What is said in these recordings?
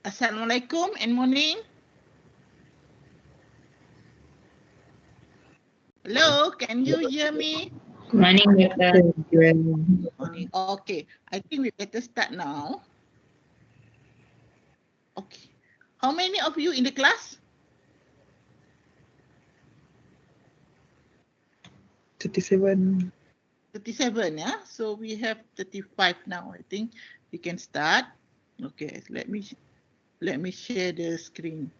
Assalamualaikum and morning. Hello, can you hear me? Morning, Doctor. Morning. Okay, I think we better start now. Okay. How many of you in the class? 37. 37, yeah. So we have 35 now. I think we can start. Okay, let me share the screen.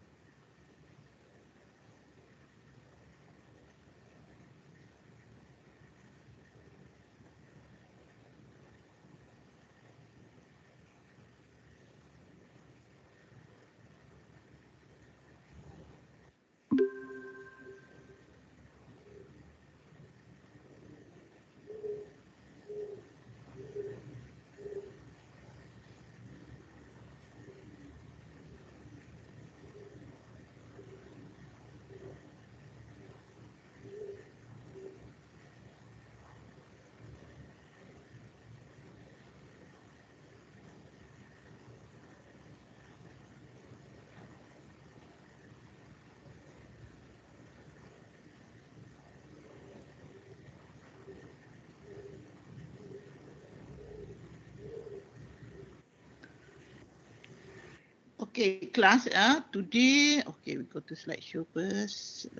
Okay, class, today, okay, we go to slideshow first.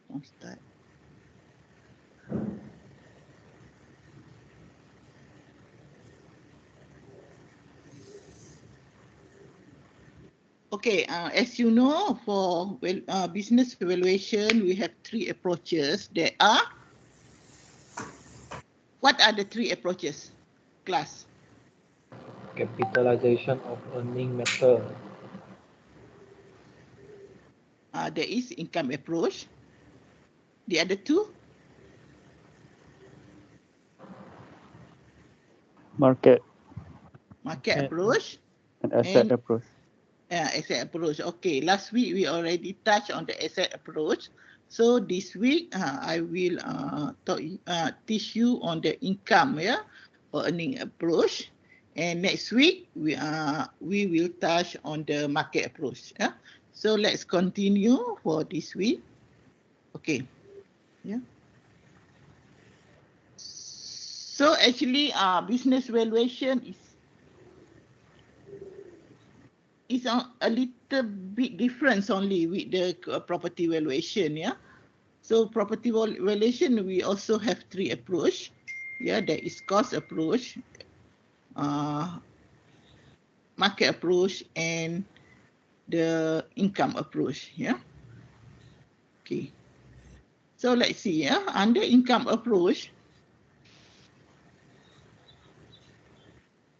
Don't start. Okay, as you know, for business evaluation, we have 3 approaches. There are, what are the 3 approaches, class? Capitalization of earning method. There is income approach. The other 2? Market Approach and asset and approach. Asset approach. Okay, last week we already touched on the asset approach. So this week I will teach you on the income, or earning approach. And next week we will touch on the market approach. Yeah. So let's continue for this week. Okay. Yeah. So actually, business valuation is a little bit difference only with the property valuation, yeah. So property valuation, we also have 3 approach. Yeah, there is cost approach, market approach, and the income approach. Yeah. Okay. So let's see. Yeah, under income approach,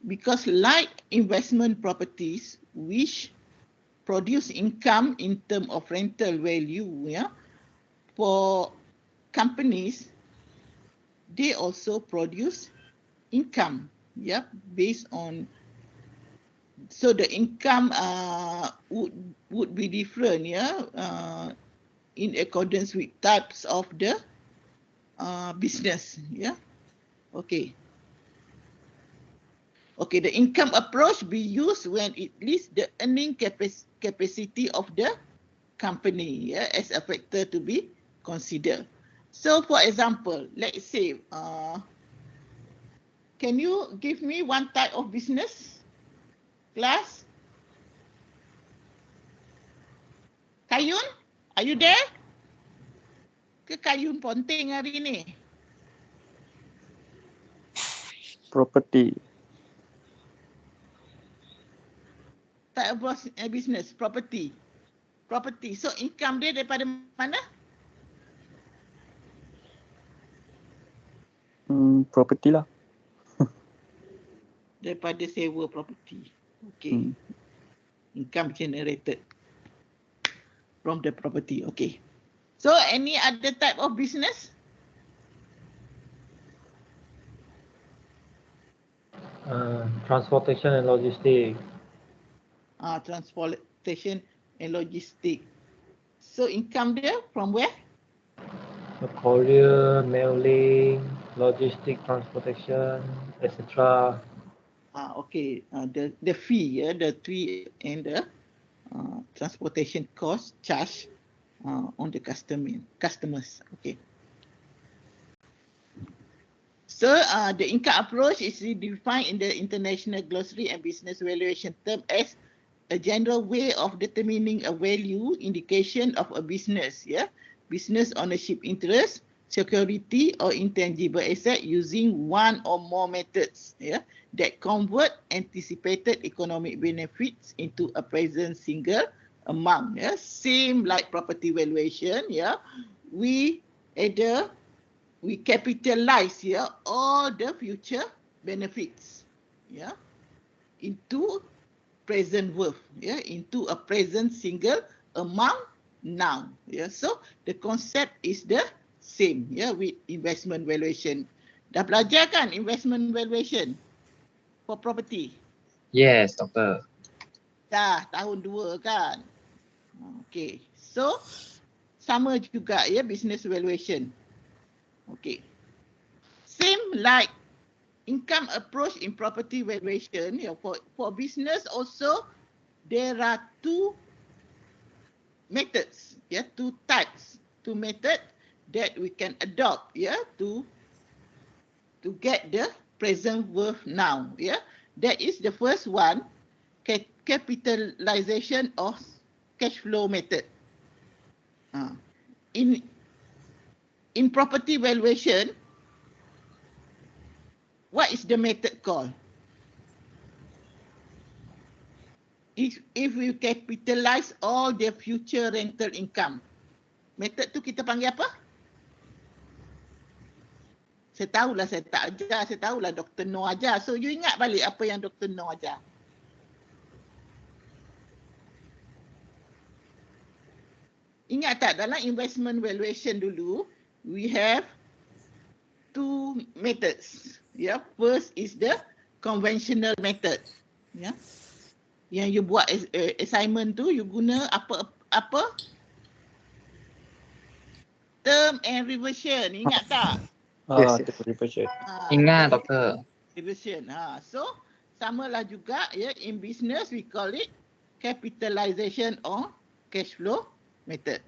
because like investment properties, which produce income in terms of rental value, yeah, for companies, they also produce income, yeah, based on, so the income would be different, yeah, in accordance with types of the business, yeah. Okay. Okay, the income approach be used when it lists the earning capacity of the company, yeah, as a factor to be considered. So for example, let's say, can you give me one type of business, class? Kayun, are you there? Ke Kayun ponting hari ni? Property. Type of business, property. So income dia daripada mana? Property lah. Daripada sewa property. Okay. Income generated from the property. Okay. So any other type of business? Transportation and logistics. Transportation and logistics. So income dia from where? Courier, mailing, logistic transportation, etc. Okay, the fee, the fee and the transportation cost charge on the customers. Okay. So the income approach is defined in the International Glossary and Business Valuation term as a general way of determining a value indication of a business, business ownership interest, security or intangible asset using one or more methods, that convert anticipated economic benefits into a present single amount, same like property valuation, we capitalize all the future benefits, into present worth, into a present single amount now. So the concept is the same, with investment valuation. Dah belajar kan investment valuation for property? Yes, Doctor. Dah tahun 2 kan? Okay, so sama juga business valuation. Okay, same like income approach in property valuation, for business also there are two methods, two types, two methods that we can adopt, to get the present worth now, That is the first one, capitalization of cash flow method. In property valuation, what is the method called? If we capitalize all the future rental income, method tu kita panggil apa? Saya tahulah saya tak ajar, saya tahulah Dr. No ajar. So you ingat balik apa yang Dr. No ajar. Ingat tak dalam investment valuation dulu, we have two methods. First is the conventional method. Yang you buat assignment tu, you guna apa? Term and reversion. Ingat tak? Ah, Yes, yes. reversion. Ingat, Doctor. Reversion. So samalah juga in business we call it capitalization or cash flow method.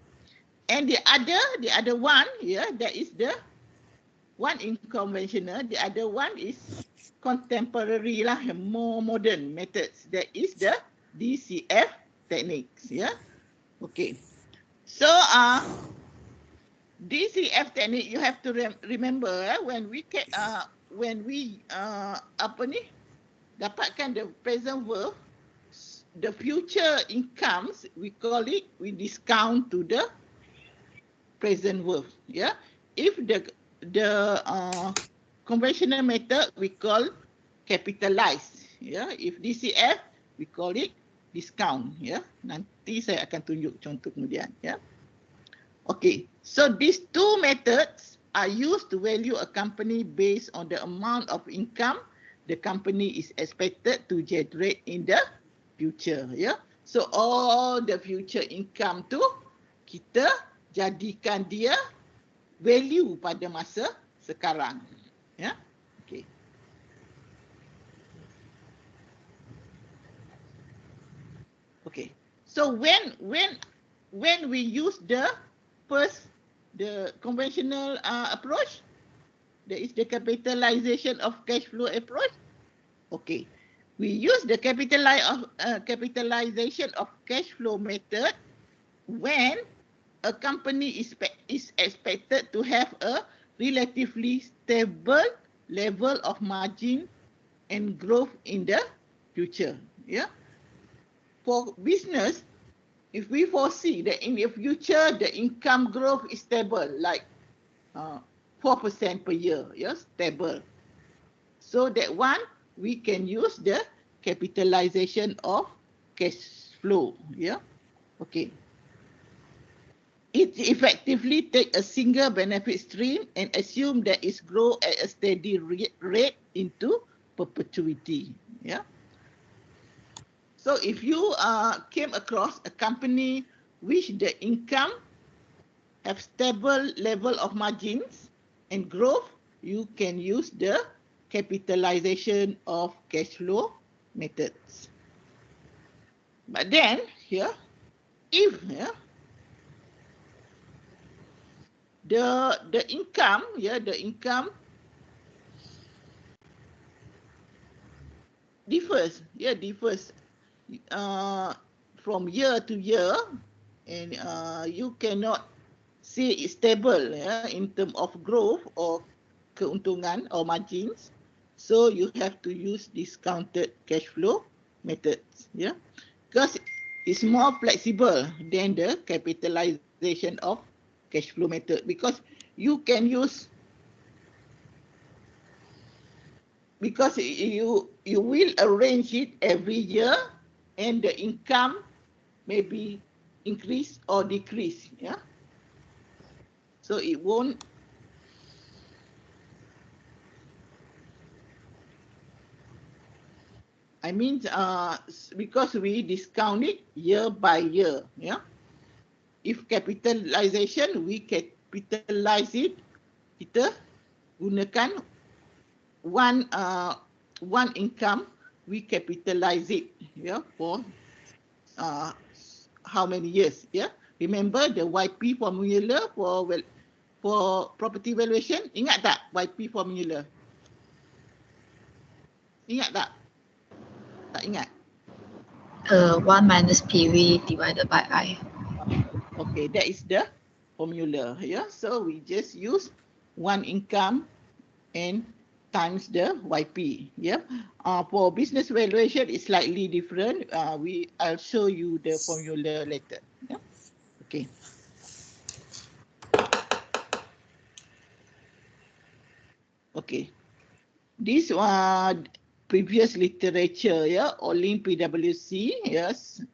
And the other one, that is the one in conventional, the other one is contemporary lah, more modern methods. That is the DCF techniques. Okay. So DCF technique, you have to remember when we dapatkan the present worth, the future incomes we call it, we discount to the present worth. If the conventional method we call capitalize. If DCF we call it discount. Nanti saya akan tunjuk contoh kemudian. Okay, so these two methods are used to value a company based on the amount of income the company is expected to generate in the future. So all the future income tu kita jadikan dia value pada masa sekarang. Okay. Okay. So when we use the conventional approach, that is the capitalization of cash flow approach. Okay. We use the capitalization of cash flow method when a company is expected to have a relatively stable level of margin and growth in the future. For business, if we foresee that in the future the income growth is stable, like 4% per year, stable. So that one we can use the capitalization of cash flow. Okay. It effectively take a single benefit stream and assume that it's grow at a steady rate into perpetuity. So if you came across a company which the income have stable level of margins and growth, you can use the capitalization of cash flow methods. But then here, if the income, the income differs, differs from year to year, and you cannot say it's stable in terms of growth or keuntungan or margins. So you have to use discounted cash flow methods, because it's more flexible than the capitalization of cash flow method, because you can use, because you will arrange it every year, and the income may be increase or decrease, so it won't because we discount it year by year, If capitalization, we capitalize it, kita gunakan one income, we capitalize it, for how many years, Remember the YP formula for property valuation? Ingat tak YP formula? Ingat tak? Tak ingat? 1 minus PV divided by I. Okay, that is the formula, So we just use one income and times the YP, For business valuation, it's slightly different. I'll show you the formula later, Okay. Okay. This one previous literature, Olin PwC, yes.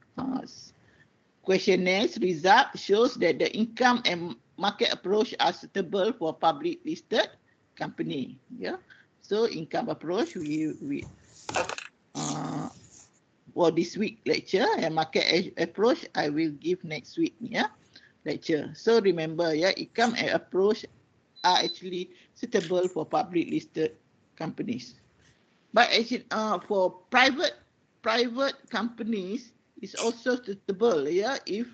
Questionnaires result shows that the income and market approach are suitable for public listed company, So income approach we for this week lecture, and market approach I will give next week, lecture. So remember, income and approach are actually suitable for public listed companies. But actually, for private companies, it's also suitable, if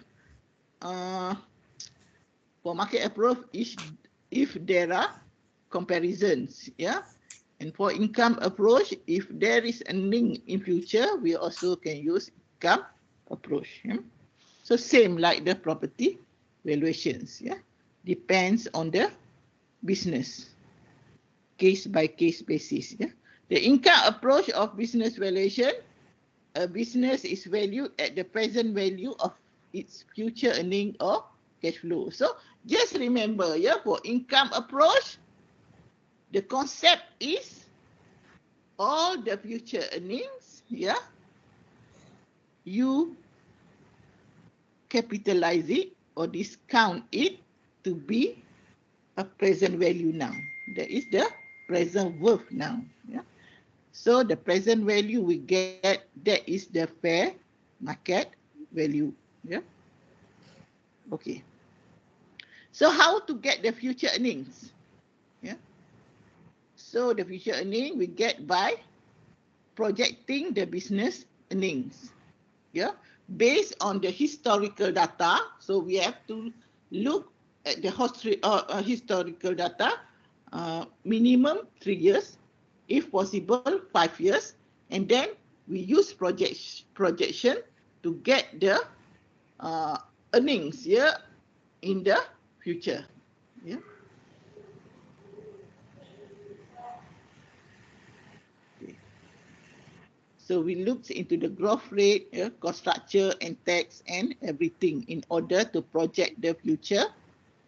for market approach if there are comparisons, And for income approach, if there is a link in future, we also can use income approach. So same like the property valuations, Depends on the business, case by case basis, The income approach of business valuation, a business is valued at the present value of its future earning or cash flow. So just remember, for income approach, the concept is all the future earnings, you capitalize it or discount it to be a present value now. That is the present worth now, So the present value we get, that is the fair market value, Okay. So how to get the future earnings? So the future earning we get by projecting the business earnings, based on the historical data. So we have to look at the historical data, minimum 3 years, if possible 5 years, and then we use projection to get the earnings in the future. Okay. So we looked into the growth rate, cost structure, and tax and everything in order to project the future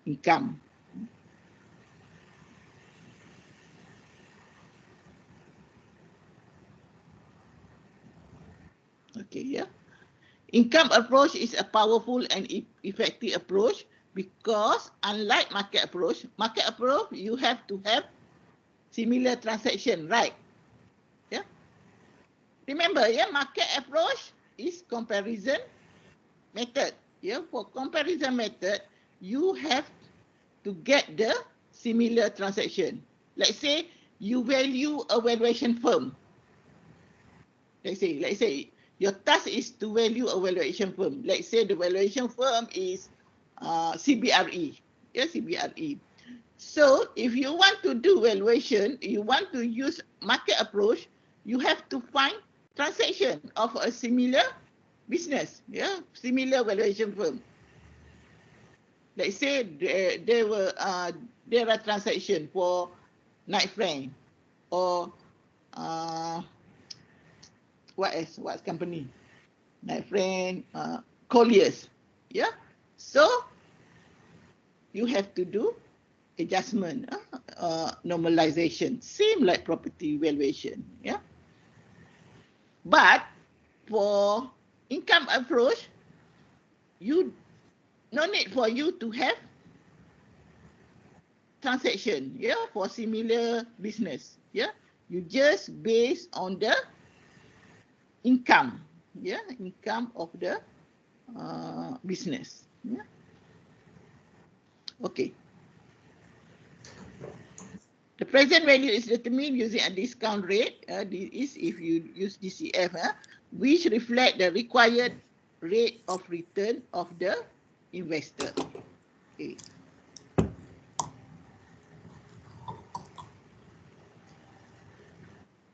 income. Okay, Income approach is a powerful and effective approach because unlike market approach, you have to have similar transaction, right? Remember, market approach is comparison method. For comparison method, you have to get the similar transaction. Let's say you value a valuation firm. Let's say your task is to value a valuation firm. Let's say the valuation firm is CBRE. Yeah, CBRE. So if you want to do valuation, you want to use market approach, you have to find transaction of a similar business, yeah, similar valuation firm. Let's say there are transactions for Knight Frank or what else? What company? Knight Frank, Colliers, yeah. So you have to do adjustment, normalization, same like property valuation, yeah. But for income approach, you no need for you to have transaction, yeah, for similar business, yeah. You just based on the income, yeah, income of the business, yeah. Okay. The present value is determined using a discount rate. This is if you use DCF, which reflect the required rate of return of the investor. Okay.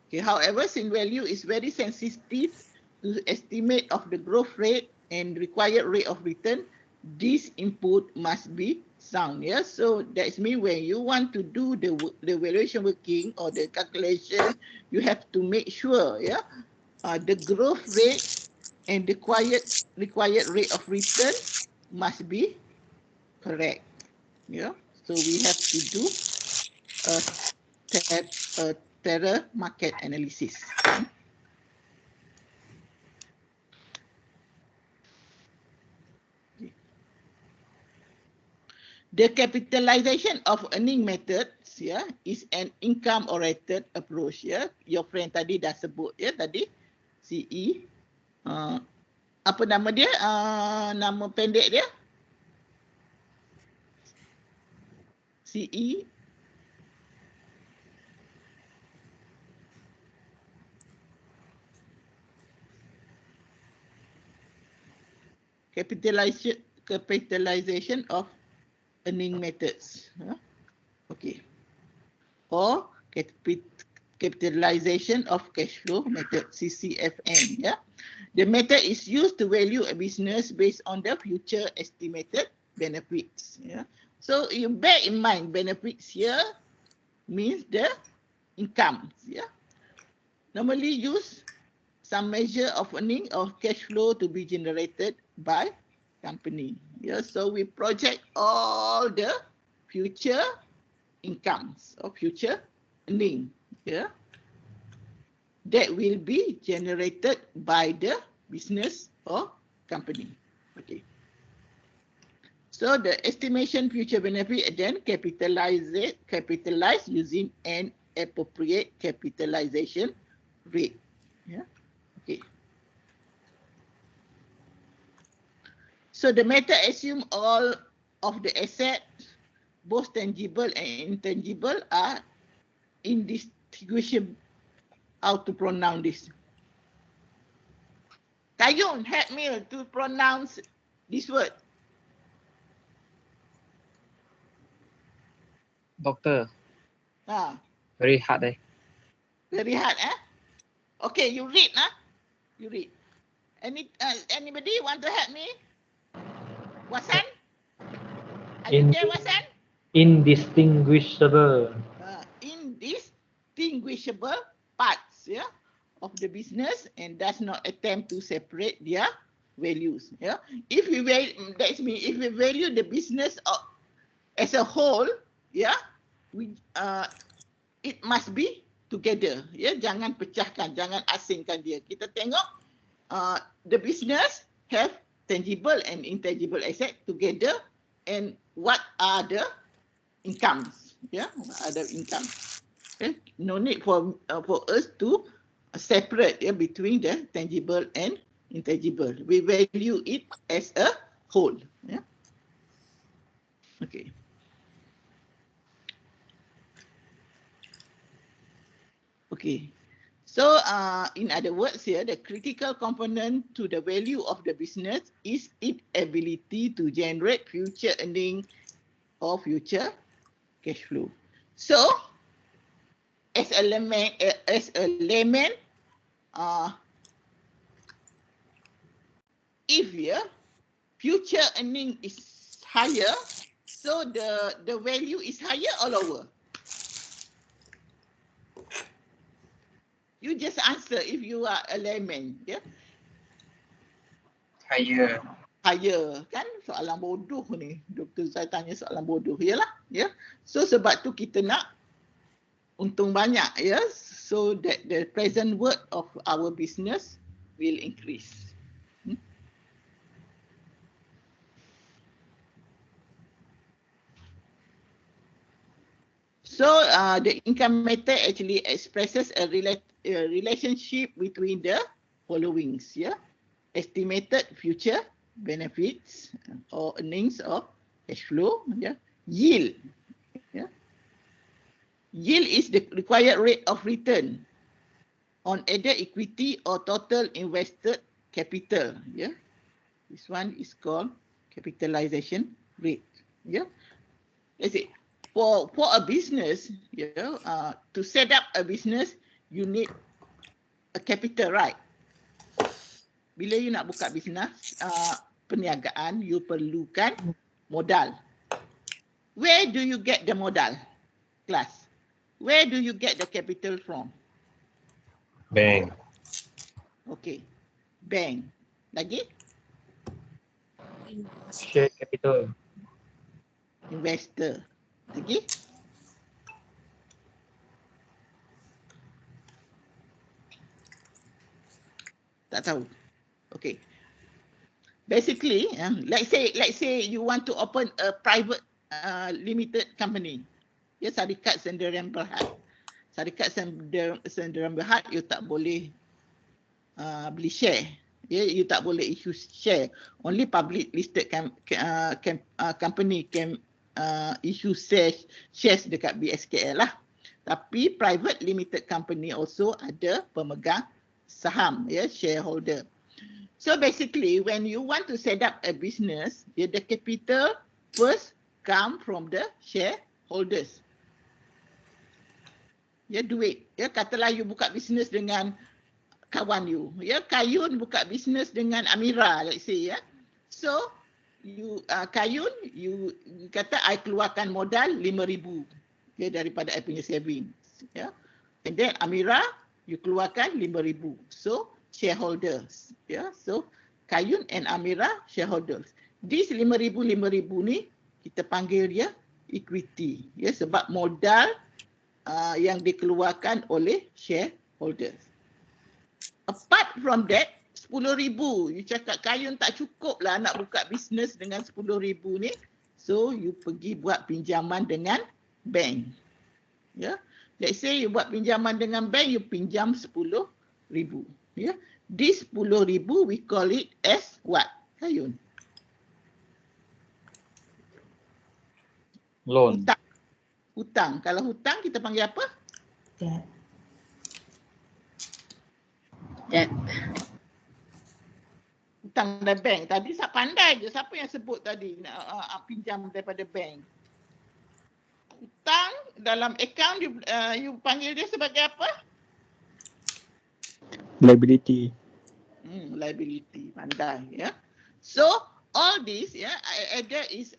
Okay. However, sin value is very sensitive to estimate of the growth rate and required rate of return. This input must be sound. Yeah. So that's mean when you want to do the valuation working or the calculation, you have to make sure, yeah, the growth rate and the required rate of return must be correct. Yeah. So we have to do a terror market analysis. The capitalization of earning methods, yeah, is an income-oriented approach. Yeah, your friend tadi dah sebut, ya, tadi CE. Apa nama dia? Nama pendek dia? CE. Capitalization of earning methods. Okay. Or capitalization of cash flow method, CCFM. Yeah. The method is used to value a business based on the future estimated benefits. Yeah. So you bear in mind benefits here means the income. Yeah. Normally use some measure of earning or cash flow to be generated by company. Yeah. So we project all the future incomes or future earning, yeah, that will be generated by the business or company. Okay. So the estimation future benefit then capitalize using an appropriate capitalization rate. Yeah. Okay. So the method assume all of the assets, both tangible and intangible, are indistinguishable. How to pronounce this? Tayun, help me to pronounce this word. Doctor, Ah, very hard eh. very hard, eh? Okay, you read, You read. Anybody want to help me? Wasan? Are you there, Wasan? Indistinguishable. Indistinguishable parts, yeah, of the business and does not attempt to separate their values. Yeah. If we value, that's mean if we value the business as a whole, yeah, it must be together. Yeah, jangan pecahkan, jangan asingkan dia. Kita tengok the business have tangible and intangible asset together, and what are the incomes? Yeah, what are the incomes? Okay? No need for us to separate, yeah, between the tangible and intangible. We value it as a whole. Yeah. Okay. Okay. So in other words here, the critical component to the value of the business is its ability to generate future earning or future cash flow. So as a layman, if future earning is higher, so the value is higher or lower? You just answer if you are a layman, yeah? Higher. Higher, kan? Soalan bodoh ni. Doktor saya tanya soalan bodoh, yalah, ya. So sebab tu kita nak untung banyak, ya. So that the present worth of our business will increase. So the income method actually expresses a relationship between the followings, yeah. Estimated future benefits or earnings of cash flow, yeah. Yield, yeah. Yield is the required rate of return on either equity or total invested capital, yeah. This one is called capitalization rate, yeah. Let's say for a business, to set up a business, you need a capital, right? Bila you nak buka bisnes perniagaan, you perlukan modal. Where do you get the modal? Class. Where do you get the capital from? Bank. Okay. Bank. Lagi? Share capital. Investor. Lagi? Tak tahu. Okay. Basically, let's say you want to open a private limited company. Ya, syarikat sendirian berhad. Syarikat sendirian berhad, you tak boleh beli share. Ya, you tak boleh issue share. Only public listed company can issue shares dekat BSKL lah. Tapi private limited company also ada pemegang saham, ya, shareholder. So basically, when you want to set up a business, the capital first come from the shareholders. Ya, duit. Ya, katalah you buka bisnes dengan kawan you. Ya, Kayun buka bisnes dengan Amira, let's say, ya. So you Kayun, you kata I keluarkan modal 5,000, ya, daripada I punya savings, ya. And then Amira, you keluarkan 5,000. So shareholders, ya. So Kayun and Amira shareholders. This 5,000 ni kita panggil dia equity, ya, sebab modal yang dikeluarkan oleh shareholders. Apart from that, 10,000, you cakap Kayun tak cukup lah nak buka bisnes dengan 10,000 ni, so you pergi buat pinjaman dengan bank, ya. Let's say you buat pinjaman dengan bank, you pinjam 10,000, ya. This 10,000 we call it as what, Kayun? Loan. Hutang. Kalau hutang kita panggil apa? Debt. Debt. Hutang dari bank. Tadi saya pandai je. Siapa yang sebut tadi nak pinjam daripada bank? Hutang dalam account you panggil dia sebagai apa? Liability. Liability. Pandai, ya. So all this, ya, either is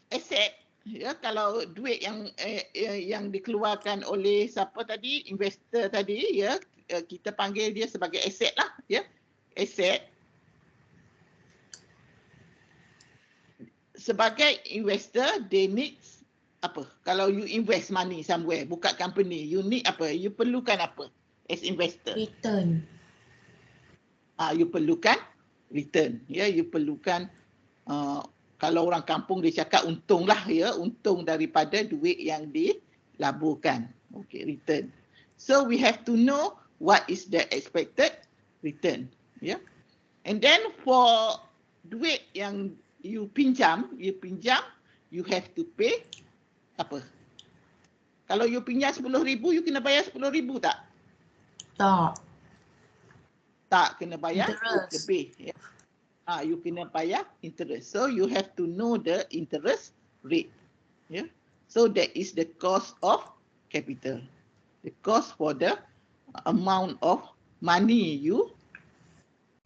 asset, ya. Kalau duit yang dikeluarkan oleh siapa tadi, investor tadi, ya, kita panggil dia sebagai aset lah, ya. Aset. Sebagai investor, they need apa? Kalau you invest money somewhere, buka company, you need apa? You perlukan apa as investor? Return. You perlukan return, ya. You perlukan kalau orang kampung dia cakap untung lah, ya, untung daripada duit yang dilaburkan. Okay, return. So we have to know what is the expected return, ya. And then for duit yang you pinjam, you have to pay apa? Kalau you pinjam 10,000, you kena bayar 10,000 tak? Tak. Tak kena bayar Interest. lebih. Ya. You kena bayar interest. So you have to know the interest rate. Yeah. So that is the cost of capital. The cost for the amount of money you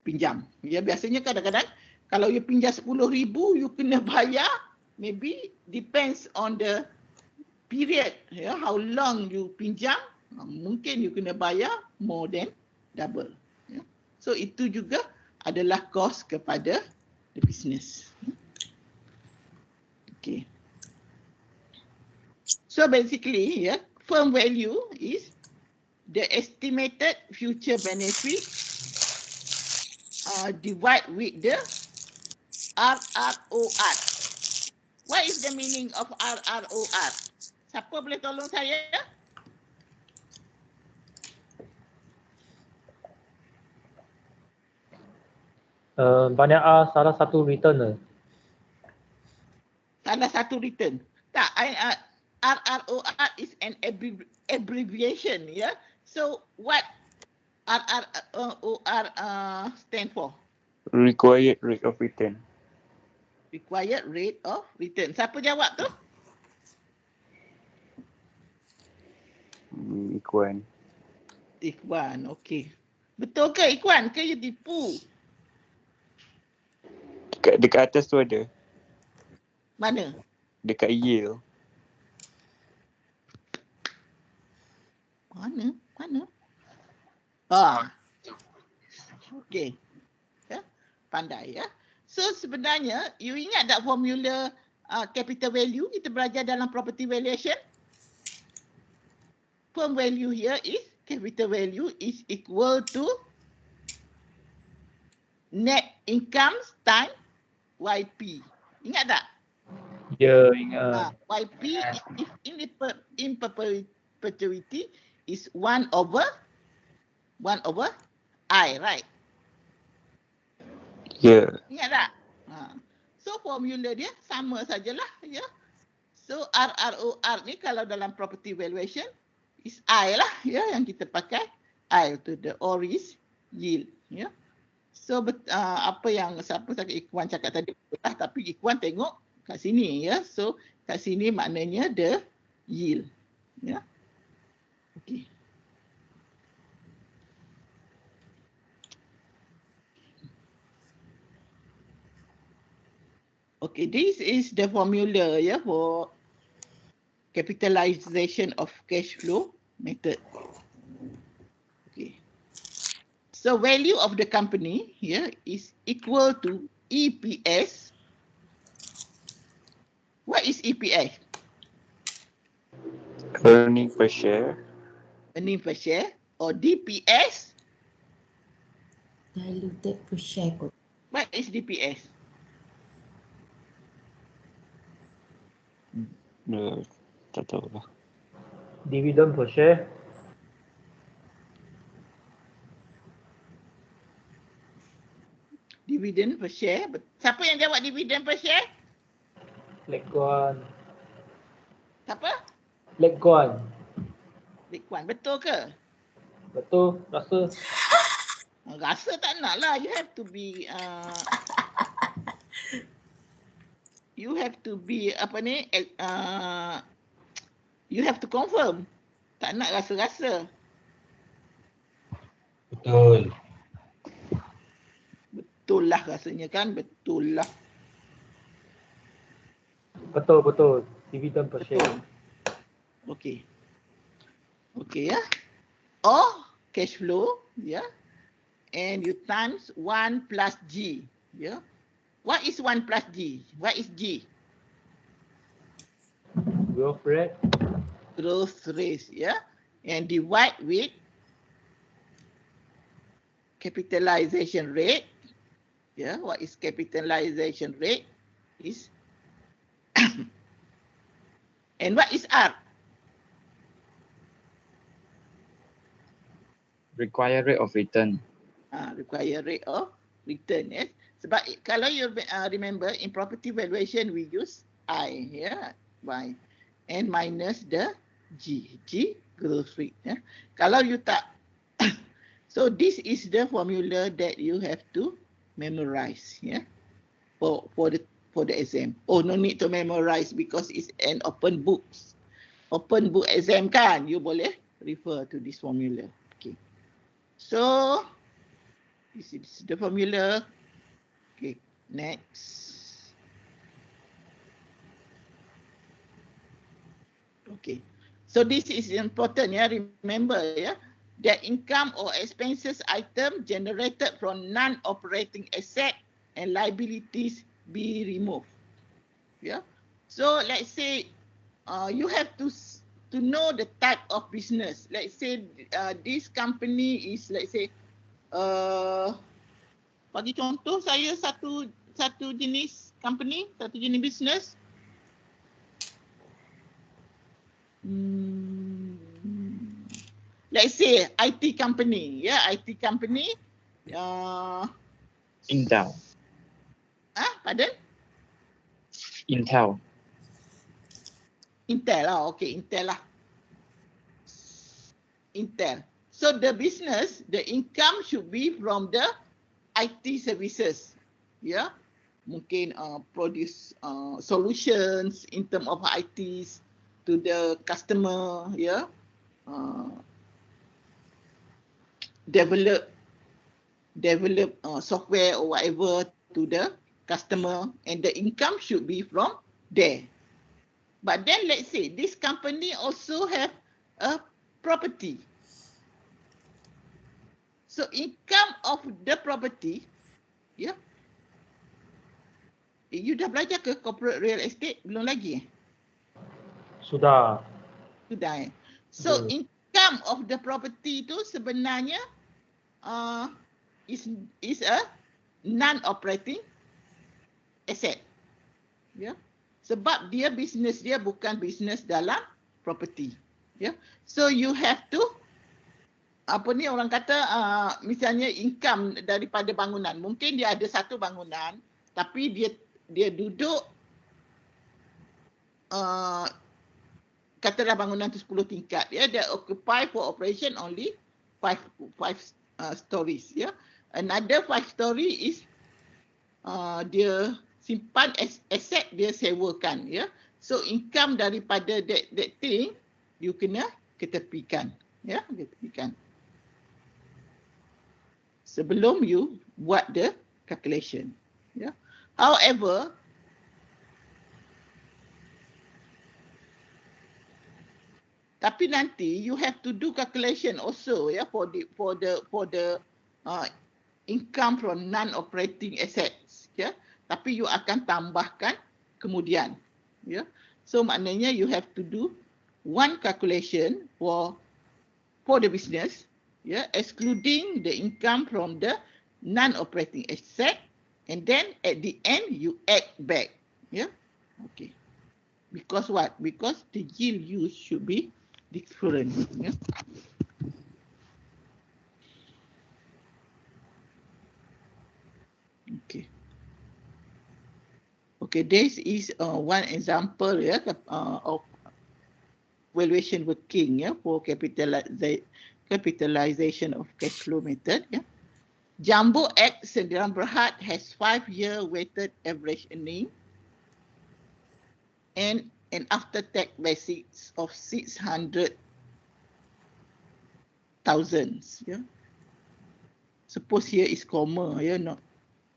pinjam. Ya, biasanya kadang-kadang kalau you pinjam 10,000, you kena bayar maybe depends on the period, ya, how long you pinjam, mungkin you kena bayar more than double. Ya. So itu juga adalah cost kepada the business. Okay. So basically, yeah, firm value is the estimated future benefit divide with the RROR. What is the meaning of RROR? Siapa boleh tolong saya? Banyak A salah satu return. Salah satu return. Tak, RROR is an abbreviation, yeah. So what RROR stand for? Required rate of return. Required rate of return. Siapa jawab tu? Ikuan. Ikhwan, okey. Betul ke Ikhwan? Ke you tipu? Dekat atas tu ada. Mana? Dekat yield. Mana? Okey. Ya, pandai ya. So sebenarnya you ingat tak formula capital value kita belajar dalam property valuation? Firm value here is capital value is equal to net income times YP. Ingat tak? Ya, ingat. YP if in perpetuity is 1 over I, right? Ya. Ingat tak? So formula dia sama sajalah, ya. So RROR ni kalau dalam property valuation is I lah, ya, yang kita pakai I to the or is yield, ya. So apa yang siapa Ikhwan cakap tadi betul lah, tapi Ikhwan tengok kat sini, ya. So kat sini maknanya the yield, ya. Okey. Okay, this is the formula, yeah, for capitalization of cash flow method. Okay. So value of the company here is equal to EPS. What is EPS? Earning per share. Earning per share, or DPS. Diluted per share kot. What is DPS? Tak tahu lah. Dividend per share. Dividend per share. Siapa yang jawab dividend per share? Lek Guan. Siapa? Lek Guan. Likuan. Betul ke? Betul, rasa. Rasa tak nak lah. You have to be apa ni? You have to confirm. Tak nak rasa-rasa. Betul. Betul lah rasanya kan? Betul lah. Betul. Dividend per share. Okey. Okey ya. Or cash flow, ya. And you times 1 plus G, ya. What is 1 plus G? What is G? Growth rate. Growth rate, ya. And divide with capitalization rate. Ya, what is capitalization rate? Is and what is R? Required rate of return. Required rate of return, yes. Sebab kalau you remember in property valuation we use I, yeah, Y, and minus the G growth rate. Ya. Kalau you tak, so this is the formula that you have to memorize. Ya, for the exam. Oh, no need to memorize because it's an open book exam kan. You boleh refer to this formula. Okay. So this is the formula. Okay, next. Okay. So this is important, yeah. Remember, yeah, that income or expenses item generated from non-operating asset and liabilities be removed. Yeah. So let's say you have to know the type of business. Let's say this company is, let's say, bagi contoh saya satu jenis company, satu jenis business. Let's say IT company, yeah, IT company. Intel. Pardon? Intel. Intel lah, okay, Intel lah. Intel. So the business, the income should be from the IT services, yeah. Mungkin produce solutions in term of ITs to the customer, yeah. Develop software or whatever to the customer, and the income should be from there. But then let's say this company also have a property. So income of the property, yeah. You dah belajar ke corporate real estate? Belum lagi? Sudah. Sudah. So income of the property tu sebenarnya is a non-operating asset. Ya. Sebab dia business dia bukan business dalam property. Ya. So you have to orang kata misalnya income daripada bangunan. Mungkin dia ada satu bangunan tapi dia duduk katalah bangunan tu 10 tingkat, ya, dia occupy for operation only 5 stories, ya. Another 5 story is dia simpan aset, dia sewakan, ya. So income daripada that thing you kena ketepikan, ya, ketepikan sebelum you buat the calculation, ya. However, tapi nanti you have to do calculation also, ya, for the income from non-operating assets, ya. Tapi you akan tambahkan kemudian, ya. So maknanya you have to do one calculation for the business, ya, excluding the income from the non-operating asset, and then at the end you add back, ya. Okay. Because what? Because the yield used should be different. Yeah. Okay. Okay, this is one example, yeah, of valuation working, yeah, for capitalization of cash flow method. Yeah. Jumbo X Sdn Bhd has 5-year weighted average earning and an after-tax basics of 600,000. Yeah. Suppose here is comma, yeah, not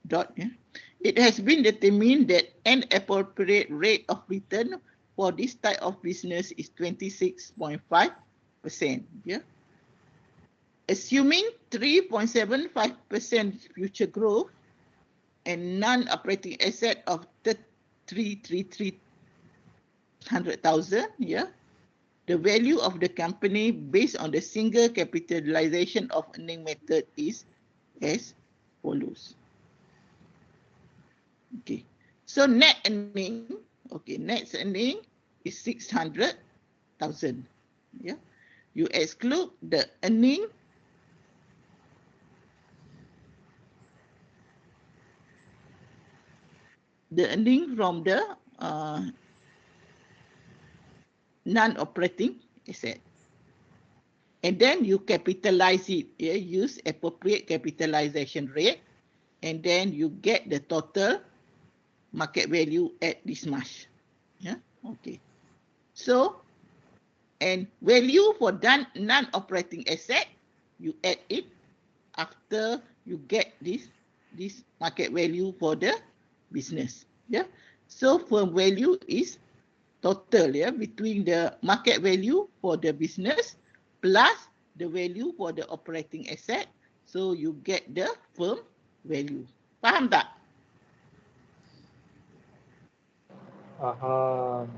dot. Yeah. It has been determined that an appropriate rate of return for this type of business is 26.5%. Yeah. Assuming 3.75% future growth and non-operating asset of 333,000, yeah, the value of the company based on the single capitalization of earning method is as follows. Okay, so net earning, okay, net earning is 600,000. Yeah, you exclude the earning from the non-operating asset. And then you capitalize it, yeah, use appropriate capitalization rate, and then you get the total market value at this much. Yeah, okay. So, and value for non-operating asset, you add it after you get this market value for the business. Yeah. So firm value is total, yeah, between the market value for the business plus the value for the operating asset. So you get the firm value. Faham tak?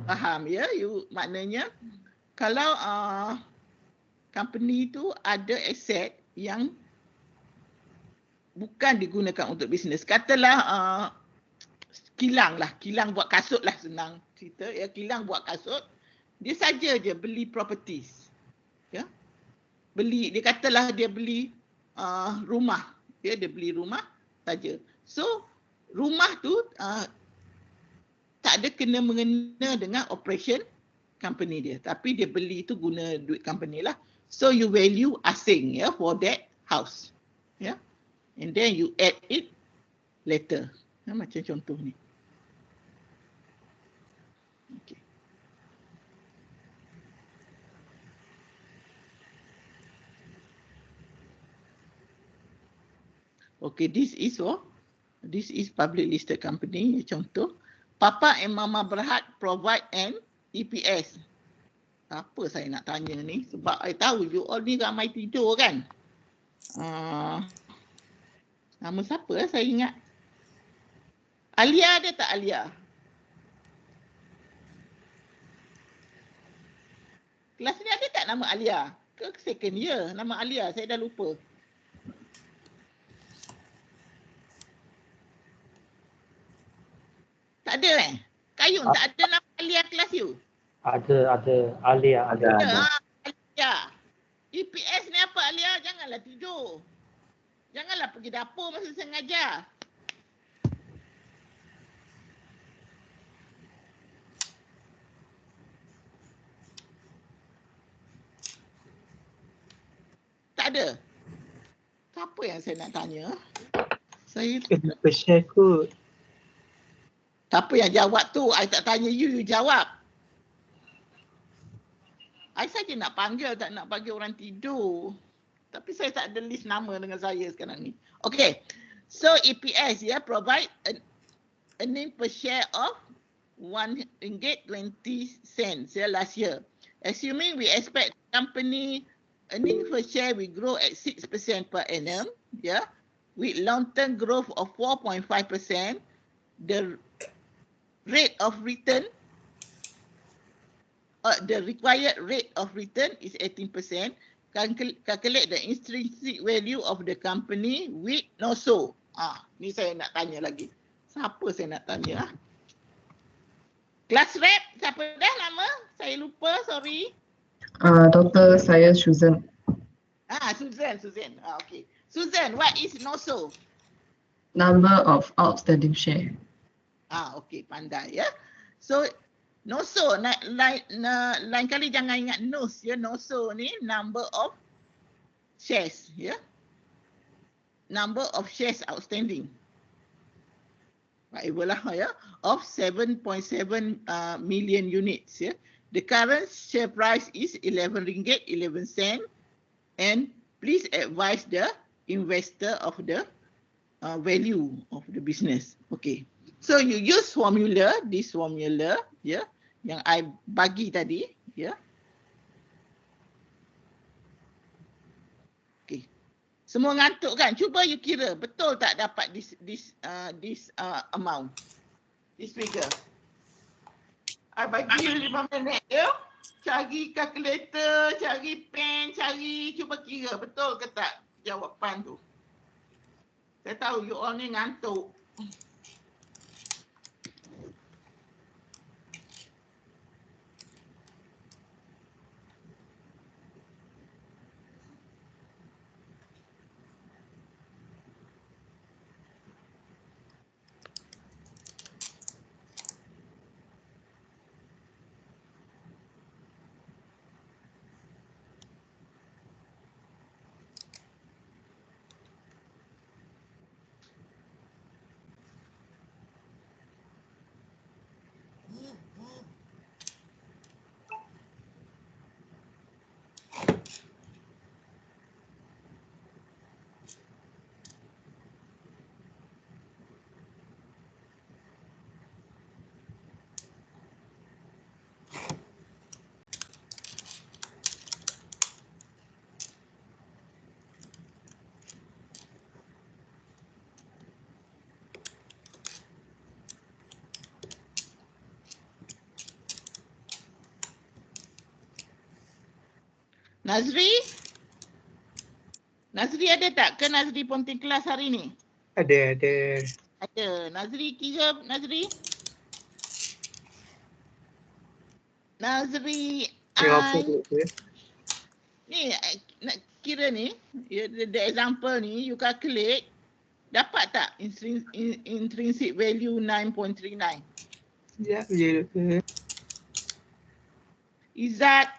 Faham, ya? You maknanya kalau company tu ada aset yang bukan digunakan untuk bisnes. Katalah kilang buat kasut lah, senang cerita, ya, kilang buat kasut, dia saja je beli properties, ya, dia katalah dia beli rumah, ya, dia beli rumah saja. So rumah tu tak ada kena mengena dengan operation company dia, tapi dia beli tu guna duit company lah. So you value asing, ya, for that house, ya, and then you add it later, ya, macam contoh ni. Okay. Okay, this is public listed company. Contoh, Papa and Mama Berhad provide an EPS. Apa saya nak tanya ni? Sebab saya tahu you all ni ramai tidur kan. Nama siapa saya ingat? Alia ada tak Alia? Kelas ni ada tak nama Alia? Ke second year nama Alia? Saya dah lupa. Tak ada Kayun, tak ada nama Alia kelas you? Ada. Alia. Alia. EPS ni apa Alia? Janganlah tidur. Janganlah pergi dapur masa saya ngajar. Tak ada. Siapa yang saya nak tanya? Saya Kenapa share kot? siapa yang jawab tu? I tak tanya you jawab. I saja nak panggil, tak nak bagi orang tidur. Tapi saya tak ada list nama dengan saya sekarang ni. Okay. So EPS, ya, provide earning per share of RM1.20 ya, last year. Assuming we expect company earning per share will grow at 6% per annum, yeah, with long-term growth of 4.5%, the rate of return, the required rate of return is 18%. Calculate the intrinsic value of the company with no-so. Ni saya nak tanya lagi. Siapa saya nak tanya? Class rep, siapa dah nama? Saya lupa, sorry. Dr. saya Susan. Susan. Okay. Susan, what is no-so? Number of outstanding share. Okay, pandai ya. So, no-so, lain kali jangan ingat nose ya. No-so ni number of shares ya. Number of shares outstanding. Whatever lah ya. Of 7.7 million units ya. The current share price is RM11.11 and please advise the investor of the value of the business. Okay. So you use formula, this formula, ya, yang I bagi tadi, ya. Okay. Semua ngantuk kan? Cuba you kira betul tak dapat this amount, this figure. I bagi you 5 minit, ya. Cari calculator, cari pen, cuba kira betul ke tak jawapan tu. Saya tahu you all ni ngantuk. Nazri? Nazri ada tak? Ke Nazri penting kelas hari ni? Ada. Ada. Nazri kira Nazri? Nazri Tengok apa I tu? ni nak kira ni, the example ni you calculate dapat tak intrinsic value 9.39? Ya, doktor. Izzat,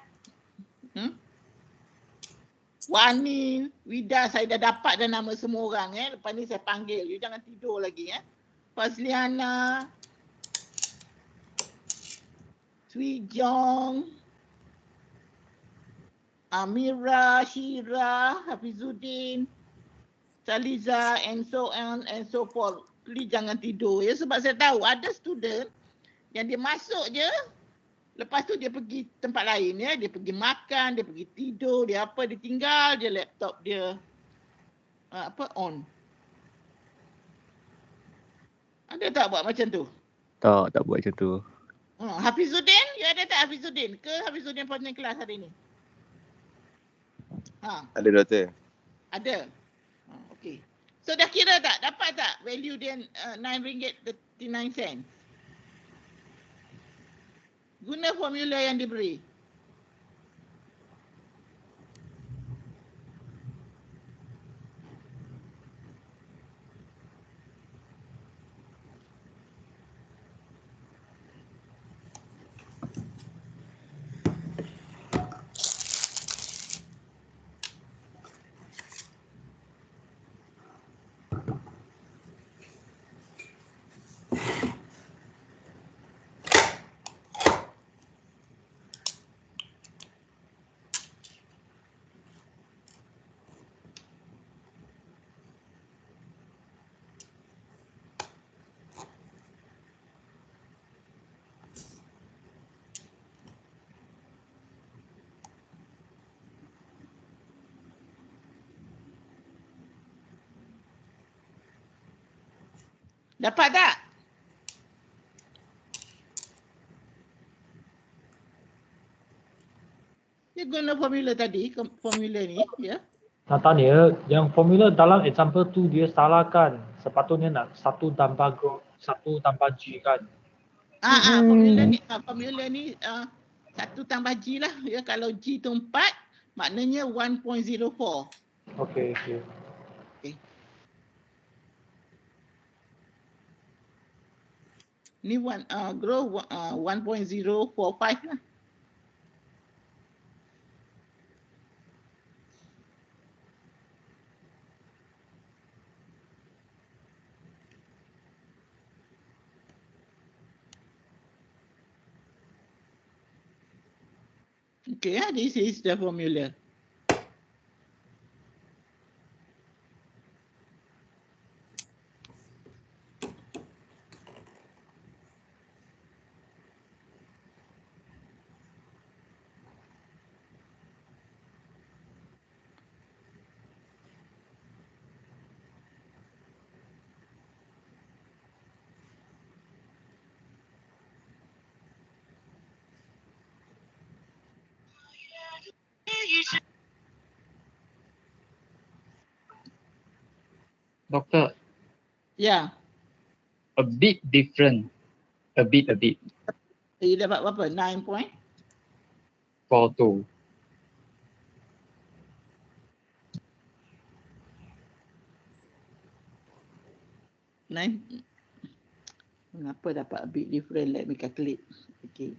Wani, Wida, saya dah dapat dah nama semua orang Lepas ni saya panggil, you jangan tidur lagi Fazliana, Sui Jong, Amira, Shira, Hafizuddin, Saliza and so on and so forth. Please jangan tidur sebab saya tahu ada student yang dia masuk je, lepas tu dia pergi tempat lain dia pergi makan, dia pergi tidur, dia apa, dia tinggal je laptop dia on. Ada tak buat macam tu? Tak buat macam tu. Hafizuddin, you ada tak Hafizuddin? Ke Hafizuddin partner kelas hari ni? Ada doktor. Ada. Okey. So dah kira tak? Dapat tak value dia RM9.39? Guna formula yang diberi. Dapat tak? Dia guna formula tadi, formula ni ya. Nak tanya, yang formula dalam example tu dia salah kan? Sepatutnya nak 1 tambah G kan? Formula ni 1 tambah G lah ya. Kalau G tu 4, maknanya 1.04. Okey. Ni grow 1.045 lah. Okay, this is the formula. Doktor, Ya. a bit different. A bit. You dapat berapa? 9.42. 42. Kenapa dapat a bit different? Let me calculate. Okay.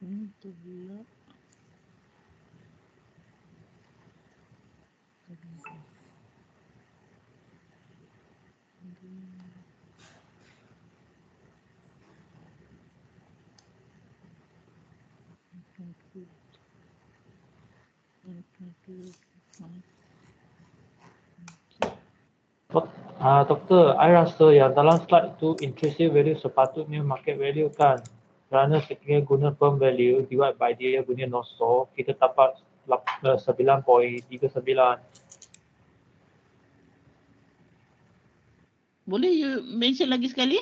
Itu pula Doktor, I rasa yang dalam slide tu intrinsic value sepatutnya market value kan. Kerana kita guna firm value divide by dia punya nosor, kita dapat 9.39. Boleh you mention lagi sekali?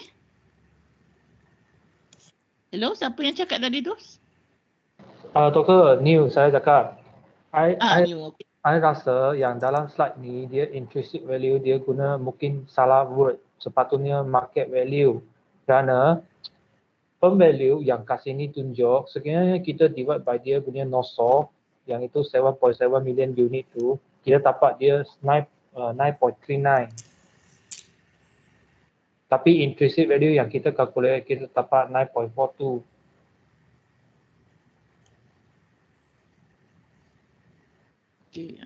Hello, siapa yang cakap tadi tu? Doktor, new saya cakap. New. Okay. I rasa yang dalam slide ni dia intrinsic value dia guna mungkin salah word. Sepatutnya market value. Kerana firm value yang kasih ni tunjuk sekiranya kita divide by dia punya nosor yang itu 7.7 million unit tu, kita dapat dia 9.39. Tapi intrinsic value yang kita calculate kita dapat 9.42. Okay,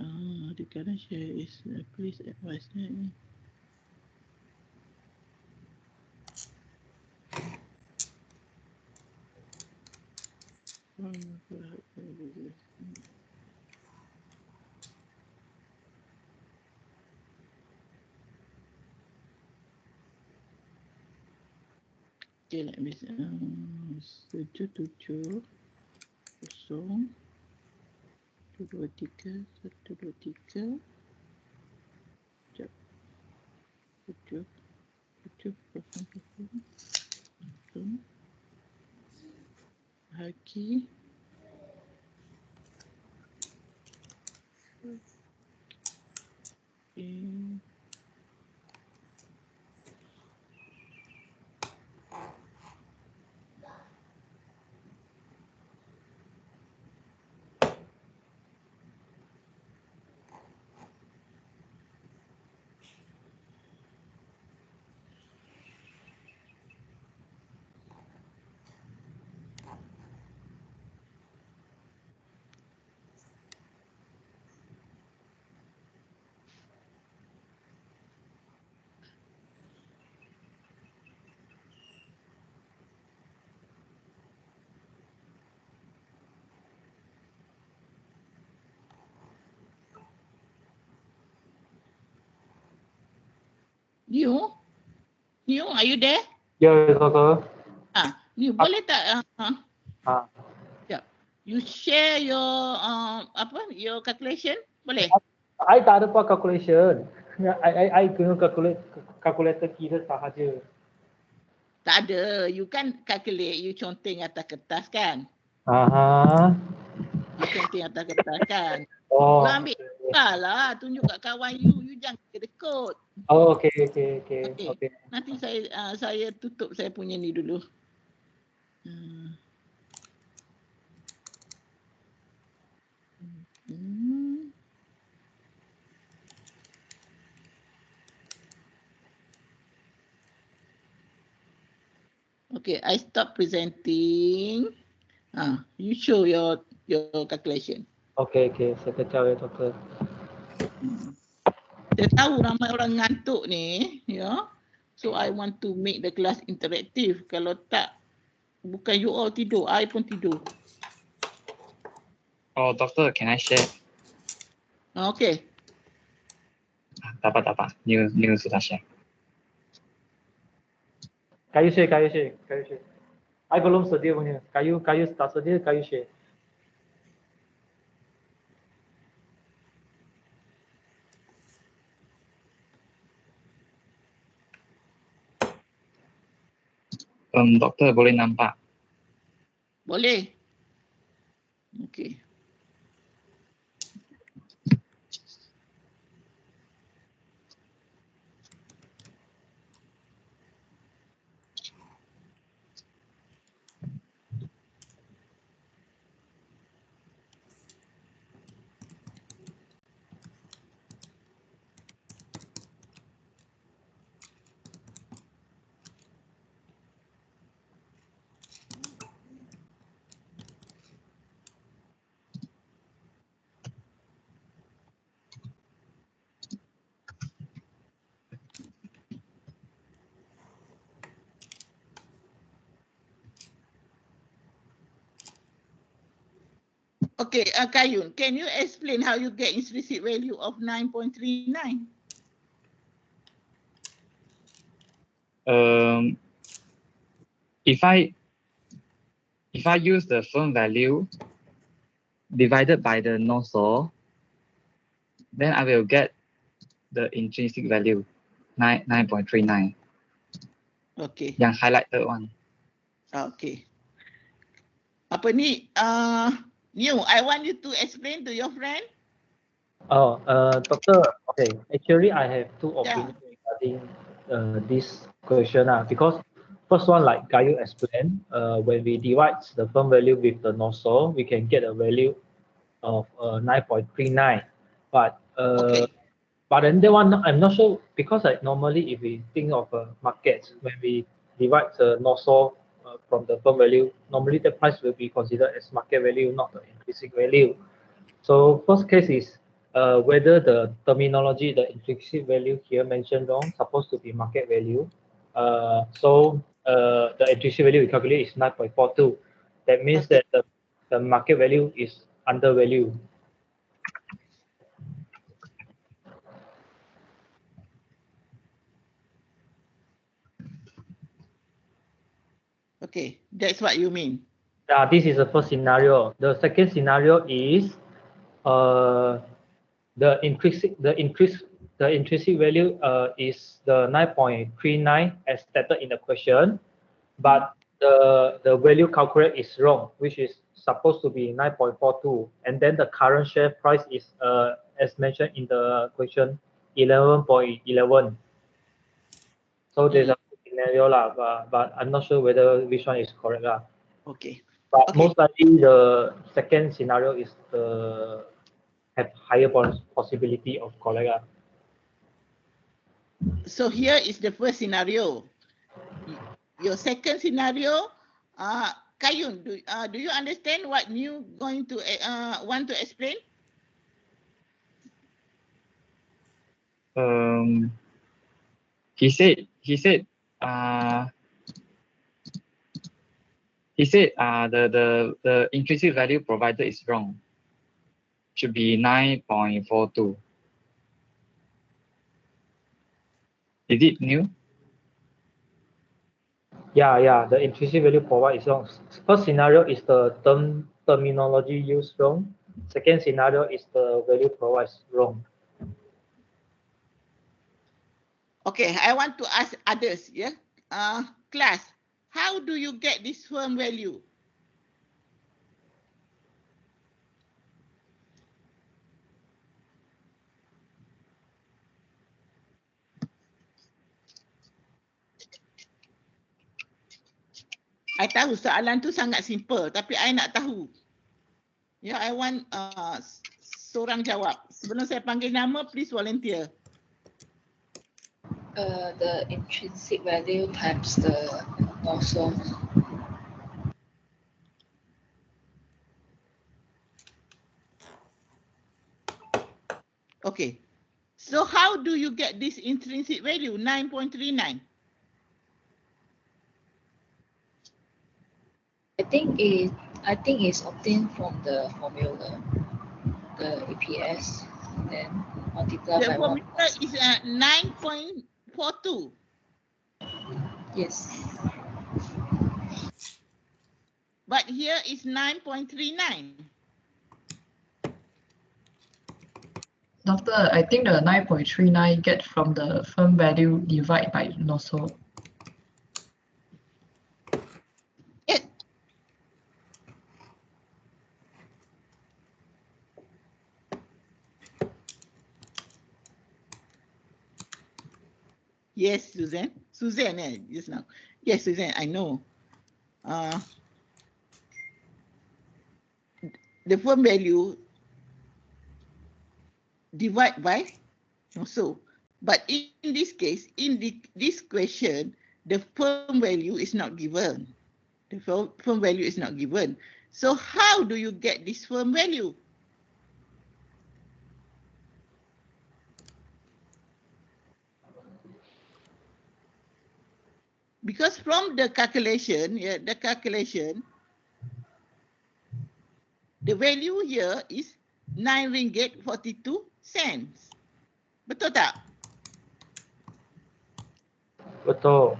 the current share is please advise me. Okay, let me see. 777 kosong 123 123 sekejap 7 kosong haki New, are you there? Ya, doktor. New, boleh tak? Ya. You share your your calculation, boleh? I tak ada buat calculation. I guna calculator kira sahaja. Tak ada. You kan calculate, you conteng atas kertas kan? You conteng atas kertas kan? Oh. You ambil lah, tunjuk kat kawan you jangan kedekut. Oh, okay. Nanti saya tutup saya punya ni dulu. Okay, I stop presenting. You show your calculation. Okay. Saya kacau ya, doktor. Saya tahu ramai orang ngantuk ni, ya. So I want to make the class interactive. Kalau tak, bukan you all tidur, I pun tidur. Oh, doctor, can I share? Okay. Tak apa. New sudah share. Kayu share. I belum sedia punya. Kayu tak sedia, kayu share. Doktor boleh nampak? Boleh. Okay. Okay, Kayun, can you explain how you get intrinsic value of 9.39? If I use the firm value divided by the no-so, then I will get the intrinsic value 9.39. Okay. Yang highlighted one. Okay. Apa ni? New, I want you to explain to your friend. Oh, Doctor, okay. Actually, I have two Yeah. opinions regarding this question because first one, like Gayu explained, when we divide the firm value with the no-so, we can get a value of 9.39. But Okay. but then that one, I'm not sure because like normally if we think of a market, when we divide the no-so from the firm value, normally the price will be considered as market value, not the intrinsic value. So first case is whether the terminology, the intrinsic value here mentioned wrong, supposed to be market value. The intrinsic value we calculate is 9.42. That means Okay. that the market value is undervalued. Okay, that's what you mean. This is the first scenario. The second scenario is the intrinsic value is the 9.39 as stated in the question, but the value calculated is wrong, which is supposed to be 9.42, and then the current share price is as mentioned in the question 11.11. So there's a scenario lah, but I'm not sure whether which one is correct lah. Okay. But Okay. most likely the second scenario is have higher possibility of correct lah. So here is the first scenario. Your second scenario, Kayun, do you understand what you going to want to explain? He said the intrinsic value provided is wrong. Should be 9.42. Is it new? Yeah, the intrinsic value provided is wrong. First scenario is the terminology used wrong. Second scenario is the value provided is wrong. Okay, I want to ask others, yeah? Class, how do you get this firm value? I tahu soalan tu sangat simple, tapi I nak tahu. Ya, I want seorang jawab. Sebelum saya panggil nama, please volunteer. The intrinsic value times the no-so. Okay. So how do you get this intrinsic value, 9.39? I think it's obtained from the formula, the EPS, then multiply The by 1. formula is 9.42. Yes. But here is 9.39. Doctor, I think the 9.39 get from the firm value divided by no-so. Yes, Suzanne. Suzanne, just now. Yes, Suzanne, I know. The firm value divide by no-so. But in this case, in this question, the firm value is not given. The firm value is not given. So how do you get this firm value? Because from the calculation, The value here is RM9.42. Betul tak? Betul.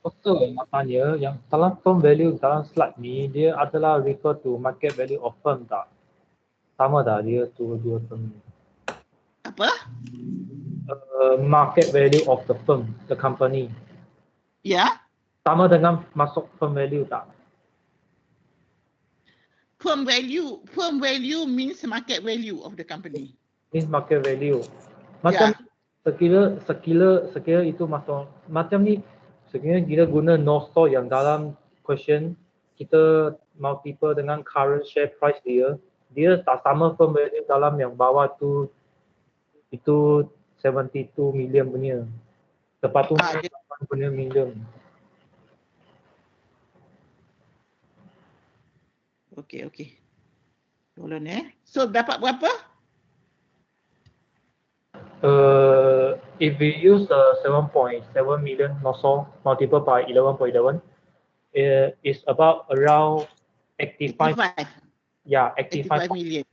Betul, maknanya yang dalam firm value dalam slide ni dia adalah refer to market value of firm tak? Sama tak dia tu dua term ni? Apa? Market value of the firm, the company. Ya. Sama dengan masuk firm value tak? Firm value means market value of the company. Means market value. Macam sekira itu masuk macam ni, sekiranya kita guna North Star yang dalam question kita multiple dengan current share price dia tak sama firm value dalam yang bawah tu itu 72 million punya. Sepatutnya 8 million. Okey. Tolong So dapat berapa? If we use 7.7 million also multiple by 11.11, it's about around 85. 85. Yeah, 85 85 million.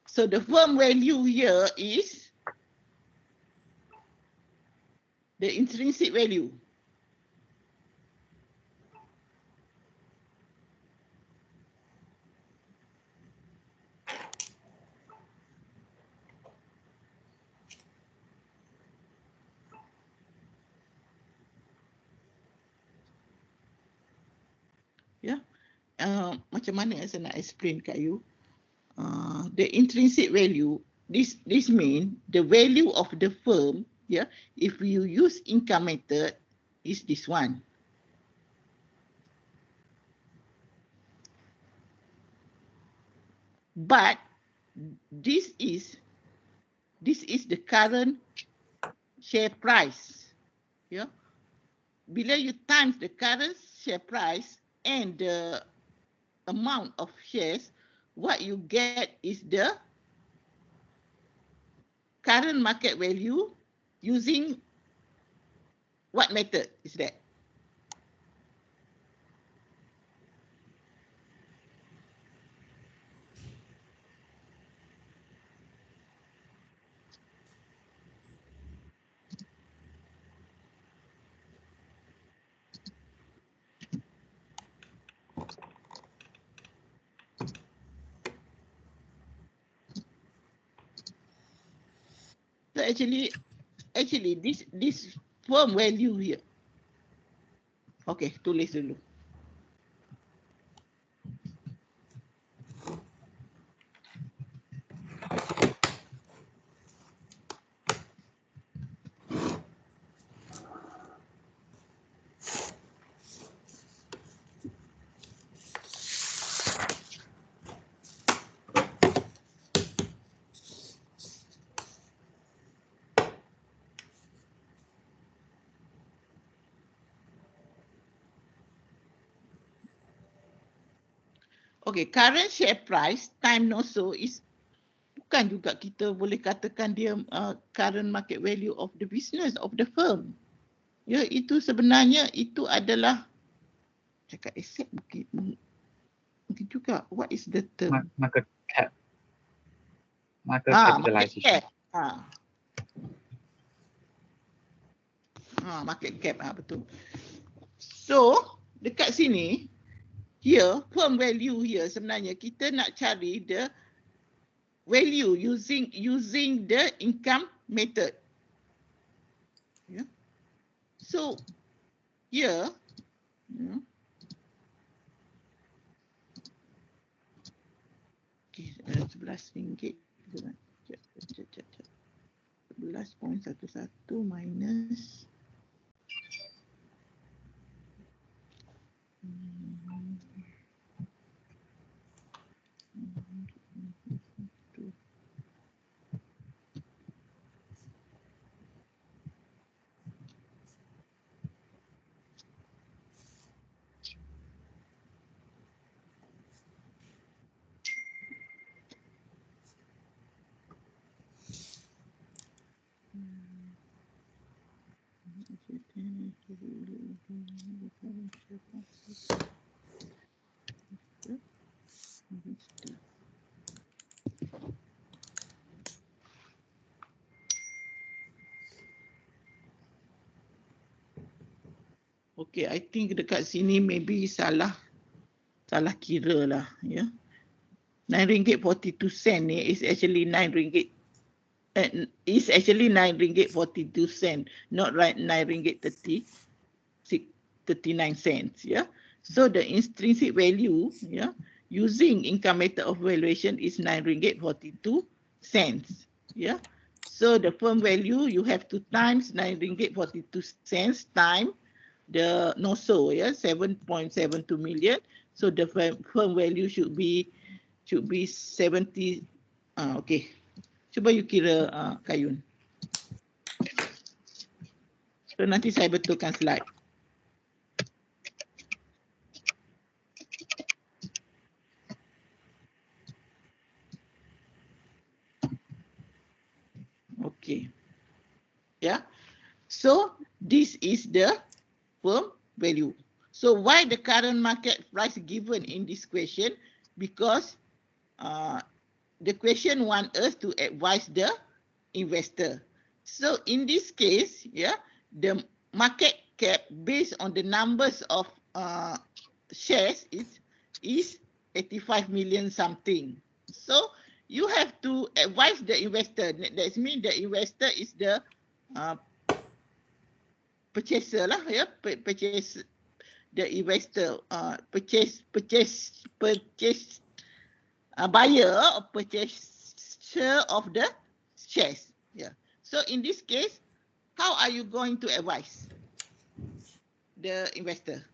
So the firm value here is the intrinsic value. Ya. Macam mana saya nak explain kat you? The intrinsic value, this mean the value of the firm, if you use income method, is this one. But this is the current share price. Bila you times the current share price and the amount of shares, what you get is the current market value using what method is that? So actually this firm value here. Okay, tulis dulu. Okay, current share price time also is bukan juga kita boleh katakan dia current market value of the business of the firm. Ya, itu sebenarnya itu adalah cakap asset mungkin juga. What is the term? Market cap. Market capitalization. Market cap. Betul. So, dekat sini, here, firm value here sebenarnya kita nak cari the value using the income method. So, here, RM11. 11.11 minus Okay, I think dekat sini maybe salah kira lah, ya. RM9.42 ni is actually RM9. Is actually RM9.42, not right RM9.39. Yeah. So the intrinsic value, yeah, using income method of valuation is RM9.42. Yeah. So the firm value you have to times RM9.42 time the NOSO, yeah, 7.72 million. So the firm value should be 70. Okay. Cuba you kira Kayun. So nanti saya betulkan slide. Okay. Yeah. So this is the firm value. So why the current market price given in this question? Because the question want us to advise the investor. So in this case, yeah, the market cap based on the numbers of shares is 85 million something. So you have to advise the investor. That means the investor is the purchaser lah, ya, purchase the investor, purchase buyer or purchaser of the shares. Yeah. So in this case, how are you going to advise the investor?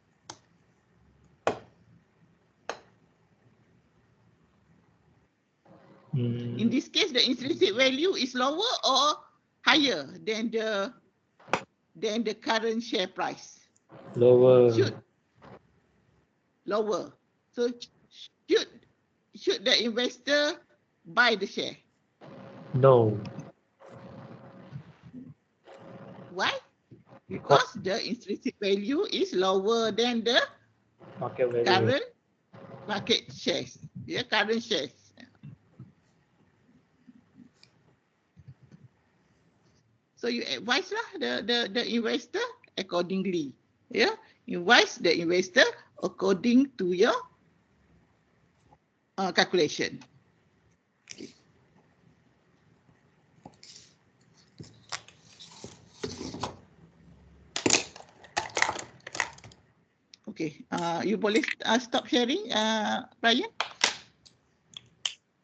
In this case, the intrinsic value is lower or higher than the current share price? Lower. Lower. So should the investor buy the share? No. Why? Because the intrinsic value is lower than the Market value. current market shares. Yeah, current shares. So you advise lah the investor accordingly. Yeah, advise the investor according to your calculation. Okay, you boleh stop sharing, Brian?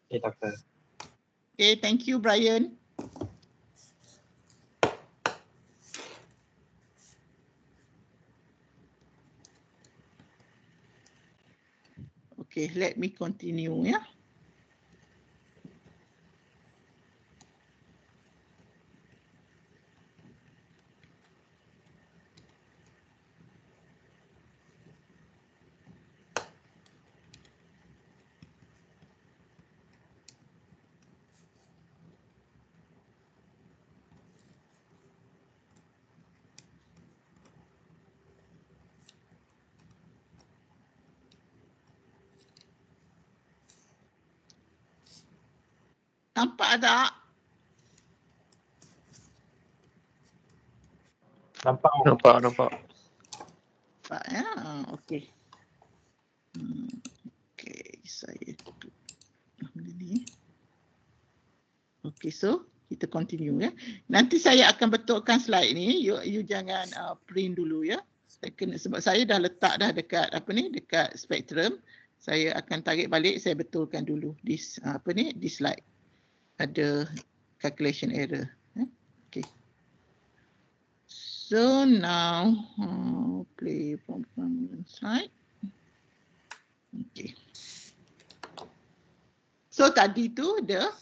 Okay, Doctor. Okay, thank you, Brian. Okay, let me continue, yeah. Nampak tak? Nampak? Nampak. Nampak ya? Okey. Okey, saya tutup ni. Okey, so kita continue ya. Nanti saya akan betulkan slide ni. You jangan print dulu ya. Sebab saya dah letak dah dekat dekat Spectrum. Saya akan tarik balik, saya betulkan dulu this slide. Ada calculation error. Okay. So now play from slide. Okay. So tadi tu the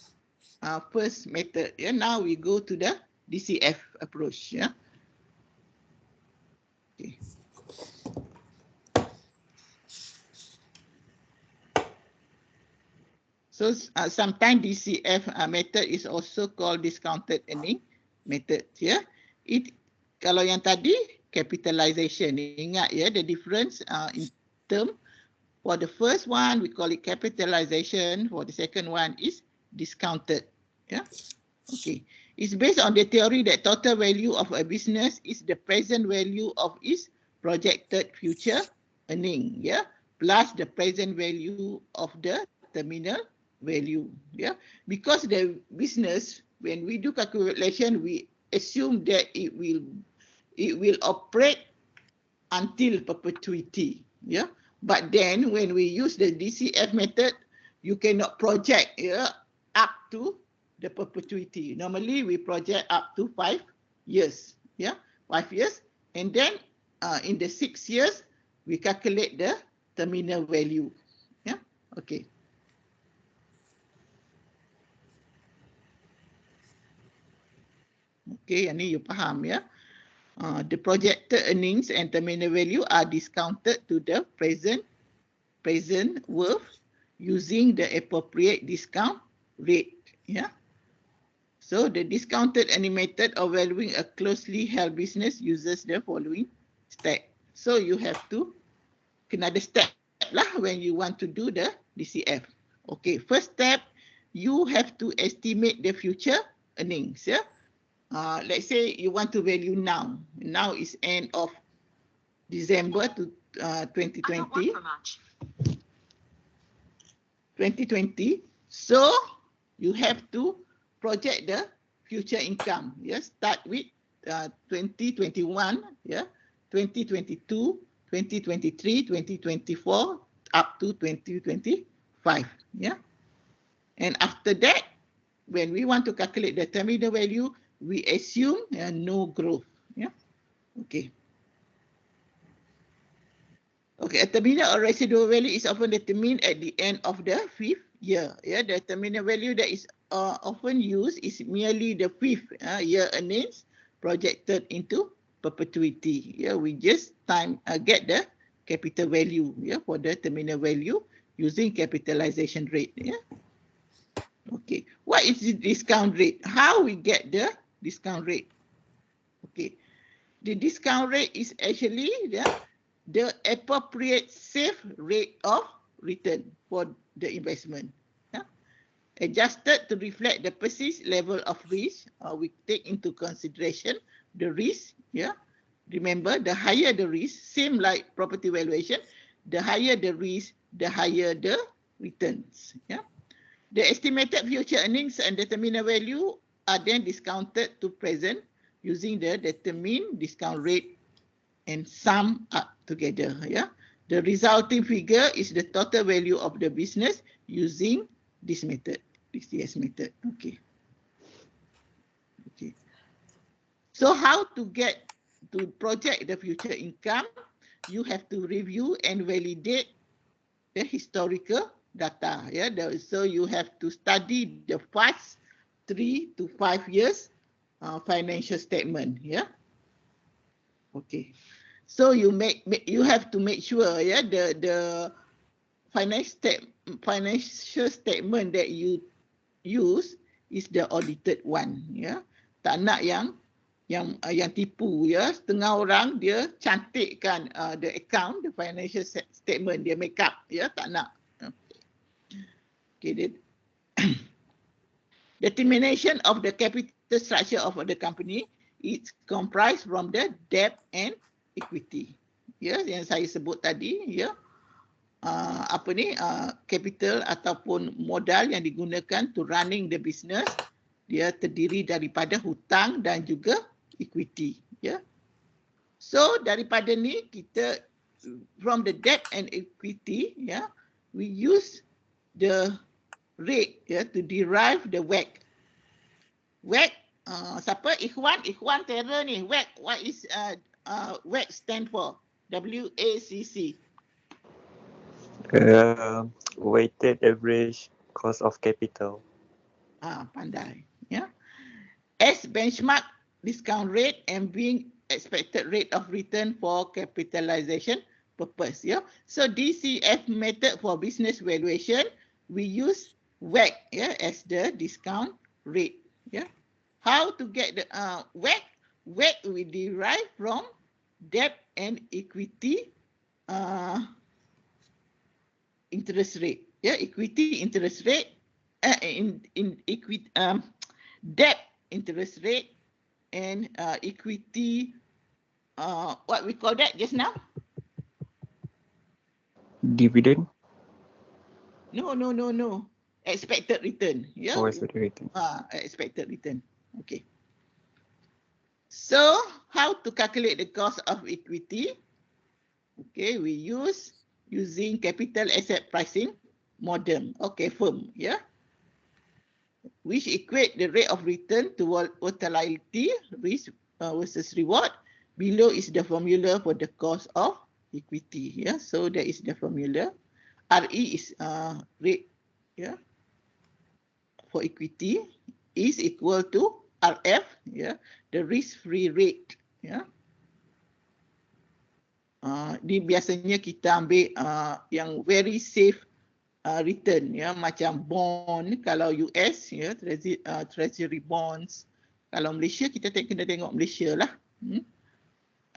first method. Yeah. Now we go to the Dcf approach. Yeah. Okay. So sometimes DCF method is also called discounted earning method. Yeah, Kalau yang tadi capitalization, ingat ya, the difference in term. For the first one, we call it capitalization. For the second one is discounted. Yeah. Okay. It's based on the theory that total value of a business is the present value of its projected future earning. Yeah. Plus the present value of the terminal value. Yeah. Because the business, when we do calculation, we assume that it will operate until perpetuity. Yeah. But then when we use the DCF method, you cannot project up to the perpetuity. Normally we project up to 5 years. Yeah, 5 years. And then in the 6 years, we calculate the terminal value. Yeah, okay. Okay, yang ni you faham ya. The projected earnings and terminal value are discounted to the present worth using the appropriate discount rate. Yeah. So the discounted earning method of valuing a closely held business uses the following step. So you have to kena ada step lah when you want to do the DCF. Okay, first step, you have to estimate the future earnings. Yeah. Let's say you want to value now. Now is end of December to 2020. 2020. So you have to project the future income. Yeah, start with 2021. Yeah, 2022, 2023, 2024 up to 2025. Yeah, and after that, when we want to calculate the terminal value, we assume no growth. Yeah, okay. Okay, a terminal or residual value is often determined at the end of the 5th year. Yeah, the terminal value that is often used is merely the 5th year earnings projected into perpetuity. Yeah, we just get the capital value. Yeah, for the terminal value using capitalization rate. Yeah. Okay, what is the discount rate? How we get the discount rate? Okay, the discount rate is actually the appropriate safe rate of return for the investment. Yeah? Adjusted to reflect the perceived level of risk, we take into consideration the risk. Yeah, remember, the higher the risk, same like property valuation, the higher the risk, the higher the returns. Yeah. The estimated future earnings and the terminal value are then discounted to present using the determined discount rate and sum up together. Yeah, the resulting figure is the total value of the business using this method, DCS method. Okay. Okay. So how to project the future income? You have to review and validate the historical data. Yeah, so you have to study the past 3 to 5 years financial statement. Yeah. Okay. So you have to make sure the financial statement that you use is the audited one. Yeah. Tak nak yang tipu ya. Setengah orang dia cantikkan the account, the financial statement dia make up ya, tak nak. Okay. Determination of the capital structure of the company is comprised from the debt and equity. Ya, yang saya sebut tadi ya. Capital ataupun modal yang digunakan to running the business, dia terdiri daripada hutang dan juga equity. Ya. So daripada ni kita from the debt and equity, ya, we use the rate to derive the WACC. WACC, siapa? Ikhwan Tera ni. WACC, what is WACC stand for? WACC. Weighted average cost of capital. Pandai. Yeah. As benchmark discount rate and being expected rate of return for capitalization purpose. Yeah. So DCF method for business valuation, we use WACC as the discount rate. Yeah. How to get the WACC? WACC we derive from debt and equity interest rate. Yeah, equity interest rate, debt interest rate, and equity. What we call that just now? Dividend? No. Expected return. Yeah. Or expected return? Expected return. Okay. So how to calculate the cost of equity? Okay, we using capital asset pricing model. Okay, firm. Yeah. Which equate the rate of return to volatility risk versus reward. Below is the formula for the cost of equity. Yeah, so that is the formula. RE is rate. Yeah, for equity is equal to RF. Yeah, the risk-free rate. Yeah. Di biasanya kita ambil yang very safe return, ya, macam bond kalau US, ya, treasury bonds. Kalau Malaysia kita kena tengok Malaysia lah.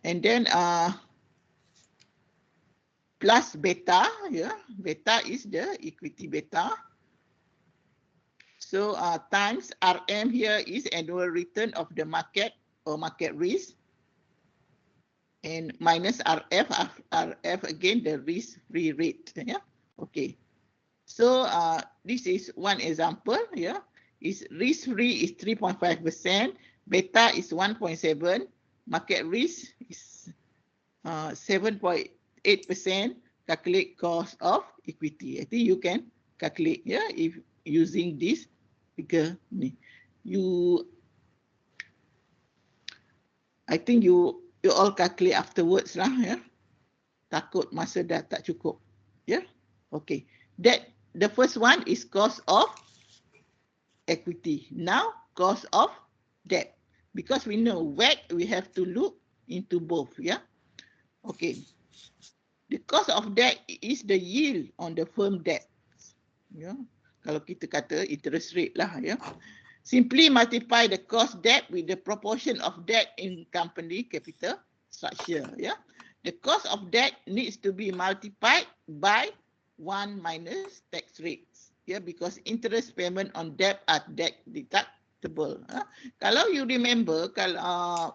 And then plus beta, ya, beta is the equity beta. So times RM here is annual return of the market or market risk. And minus RF again the risk-free rate. Yeah, okay. So this is one example. Yeah, is risk-free is 3.5%, beta is 1.7, market risk is 7.8%. Calculate cost of equity. I think you can calculate. Yeah, if using this figure. I think you all calculate afterwards lah, ya. Takut masa dah tak cukup. Ya. Okay. That the first one is cost of equity. Now cost of debt. Because we know WACC, we have to look into both, ya. Okay. The cost of debt is the yield on the firm debt. Ya. Kalau kita kata interest rate lah, ya. Simply multiply the cost debt with the proportion of debt in company capital structure. Yeah, the cost of debt needs to be multiplied by 1 minus tax rates. Yeah, because interest payment on debt are debt deductible. Kalau you remember, kalau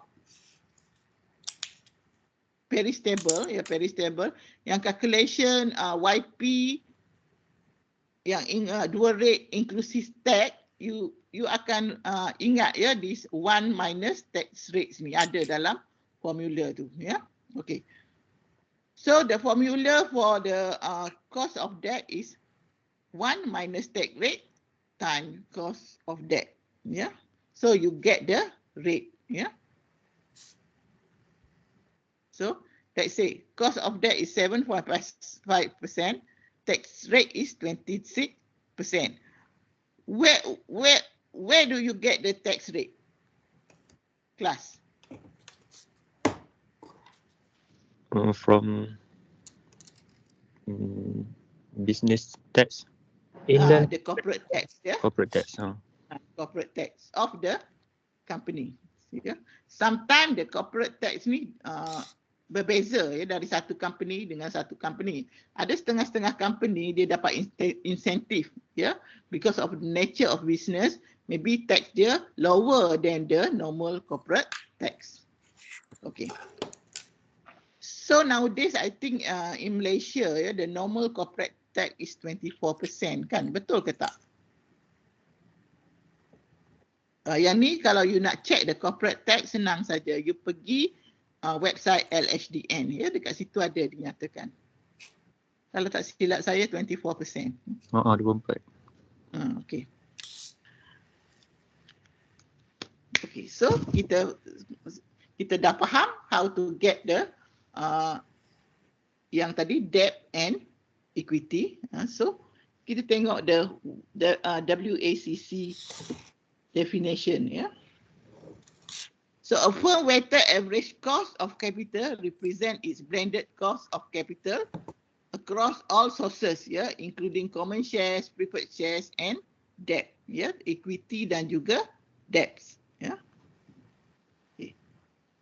peristable, ya, peristable, yang calculation YP yang dual rate inclusive tax, you akan ingat, ya, this 1 minus tax rates ni ada dalam formula tu, ya. Okay. So the formula for the cost of debt is 1 minus tax rate times cost of debt, ya. So you get the rate, ya. So let's say cost of debt is 7.5%, tax rate is 26%. Where do you get the tax rate? Class. From business tax. The corporate tax, yeah. Corporate tax. Corporate tax of the company. Yeah. Sometimes the corporate tax ni berbeza, ya, dari satu company dengan satu company. Ada setengah-setengah company dia dapat insentif, ya, because of the nature of business, maybe tax dia lower than the normal corporate tax. Okay. So nowadays I think in Malaysia, ya, the normal corporate tax is 24%, kan? Betul ke tak? Yang ni kalau you nak check the corporate tax, senang saja. You pergi website LHDN, ya, dekat situ ada dinyatakan. Kalau tak silap saya 24%. 24. Okay. Okay, so kita dah faham how to get the yang tadi debt and equity. So kita tengok the WACC definition, ya. So a firm weighted average cost of capital represent its blended cost of capital across all sources, ya, including common shares, preferred shares and debt, ya, equity dan juga debts, ya. Okay.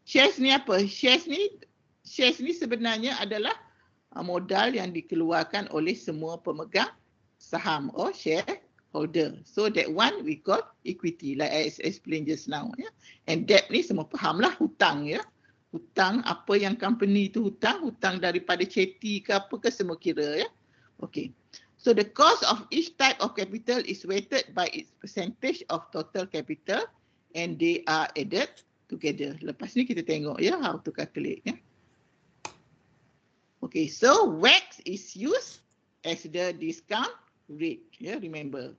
Shares ni apa? Shares ni sebenarnya adalah modal yang dikeluarkan oleh semua pemegang saham or shareholder. So that one we call equity, like I explained just now. Ya. And debt ni semua faham lah, hutang. Ya. Hutang, apa yang company tu hutang daripada ceti ke apa ke semua kira. Ya. Okay. So the cost of each type of capital is weighted by its percentage of total capital and they are added together. Lepas ni kita tengok ya how to calculate ya. Okay, so WACC is used as the discount rate. Ya, remember.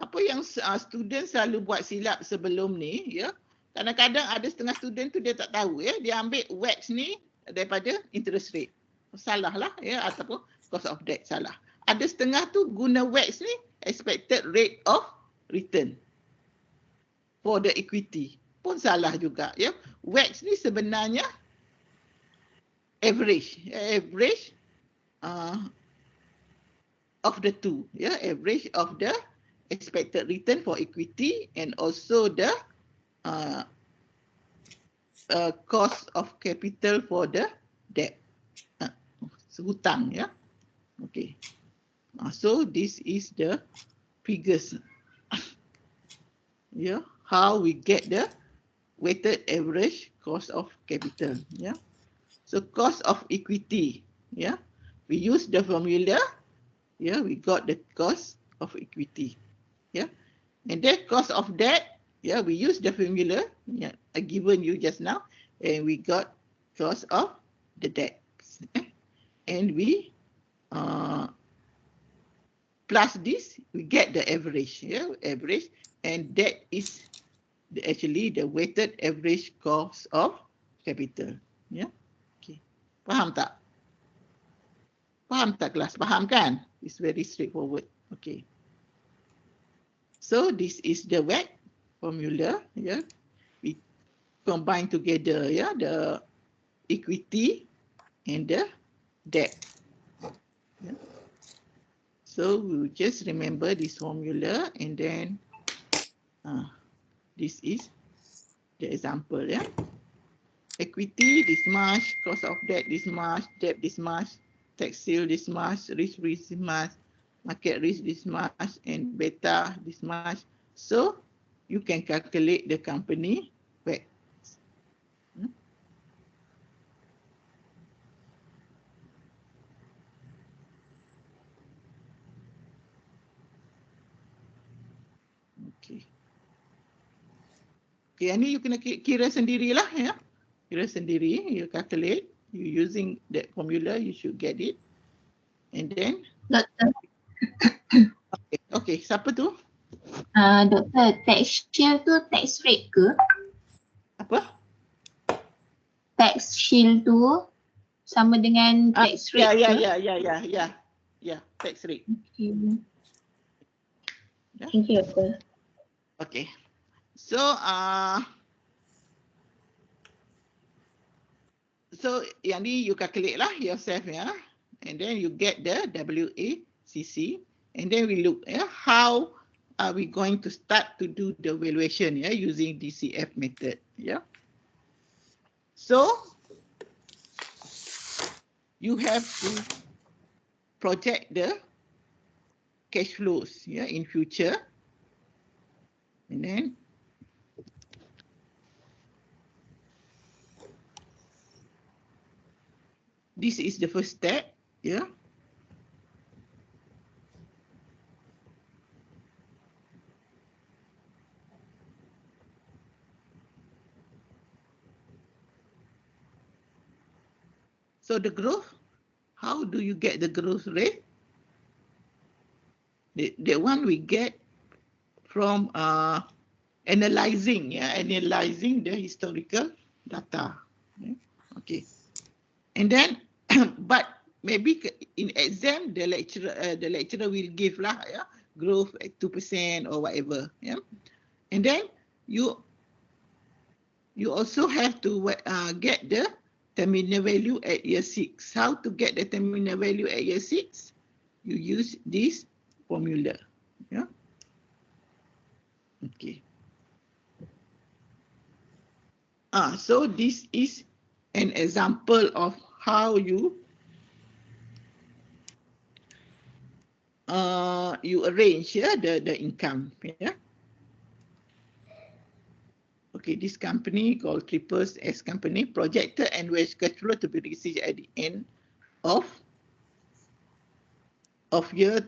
Apa yang student selalu buat silap sebelum ni ya. Kadang-kadang ada setengah student tu dia tak tahu ya, dia ambil WACC ni daripada interest rate. Salah lah ya, ataupun cost of debt salah. Ada setengah tu guna WACC ni expected rate of return for the equity. Pun salah juga ya. WACC ni sebenarnya average of the two ya, average of the expected return for equity and also the cost of capital for the debt, hutang ya. Okay. So this is the figures. Yeah, how we get the weighted average cost of capital. Yeah. So cost of equity. Yeah. We use the formula. Yeah, we got the cost of equity. Yeah. And then cost of debt. Yeah, we use the formula. Yeah, I given you just now. And we got cost of the debt. And we plus this, we get the average, yeah, average, and that is actually the weighted average cost of capital, yeah. Okay, faham tak? Faham tak kelas? Faham kan? It's very straightforward. Okay. So this is the WACC formula, yeah. We combine together, yeah, the equity and the debt. Yeah. So we just remember this formula and then this is the example, yeah. Equity this much, cost of debt this much, debt this much, tax shield this much, risk this much, market risk this much, and beta this much. So you can calculate the company WACC. Okay. Okay, ini you kena kira sendirilah ya. Kira sendiri, you calculate, you using that formula, you should get it. And then Doktor, okay, siapa tu? Doktor, tax shield tu tax rate ke? Apa? Tax shield tu sama dengan tax rate ke? Ya, tax rate. Okay. Yeah. Thank you, Doktor. Okay. So yang ni you calculate lah yourself ya, and then you get the WACC, and then we look how are we going to start to do the valuation using DCF method yeah. So you have to project the cash flows in future, and then this is the first step, yeah. So the growth, how do you get the growth rate? The one we get from analyzing the historical data. Okay. And then, but maybe in exam the lecturer will give lah growth at 2% or whatever. Yeah. And then you also have to get the terminal value at year 6. How to get the terminal value at year 6? You use this formula. Yeah. Okay. So this is an example of how you arrange the income. Okay, this company called Triples S company projected annual cash flow to be received at the end of year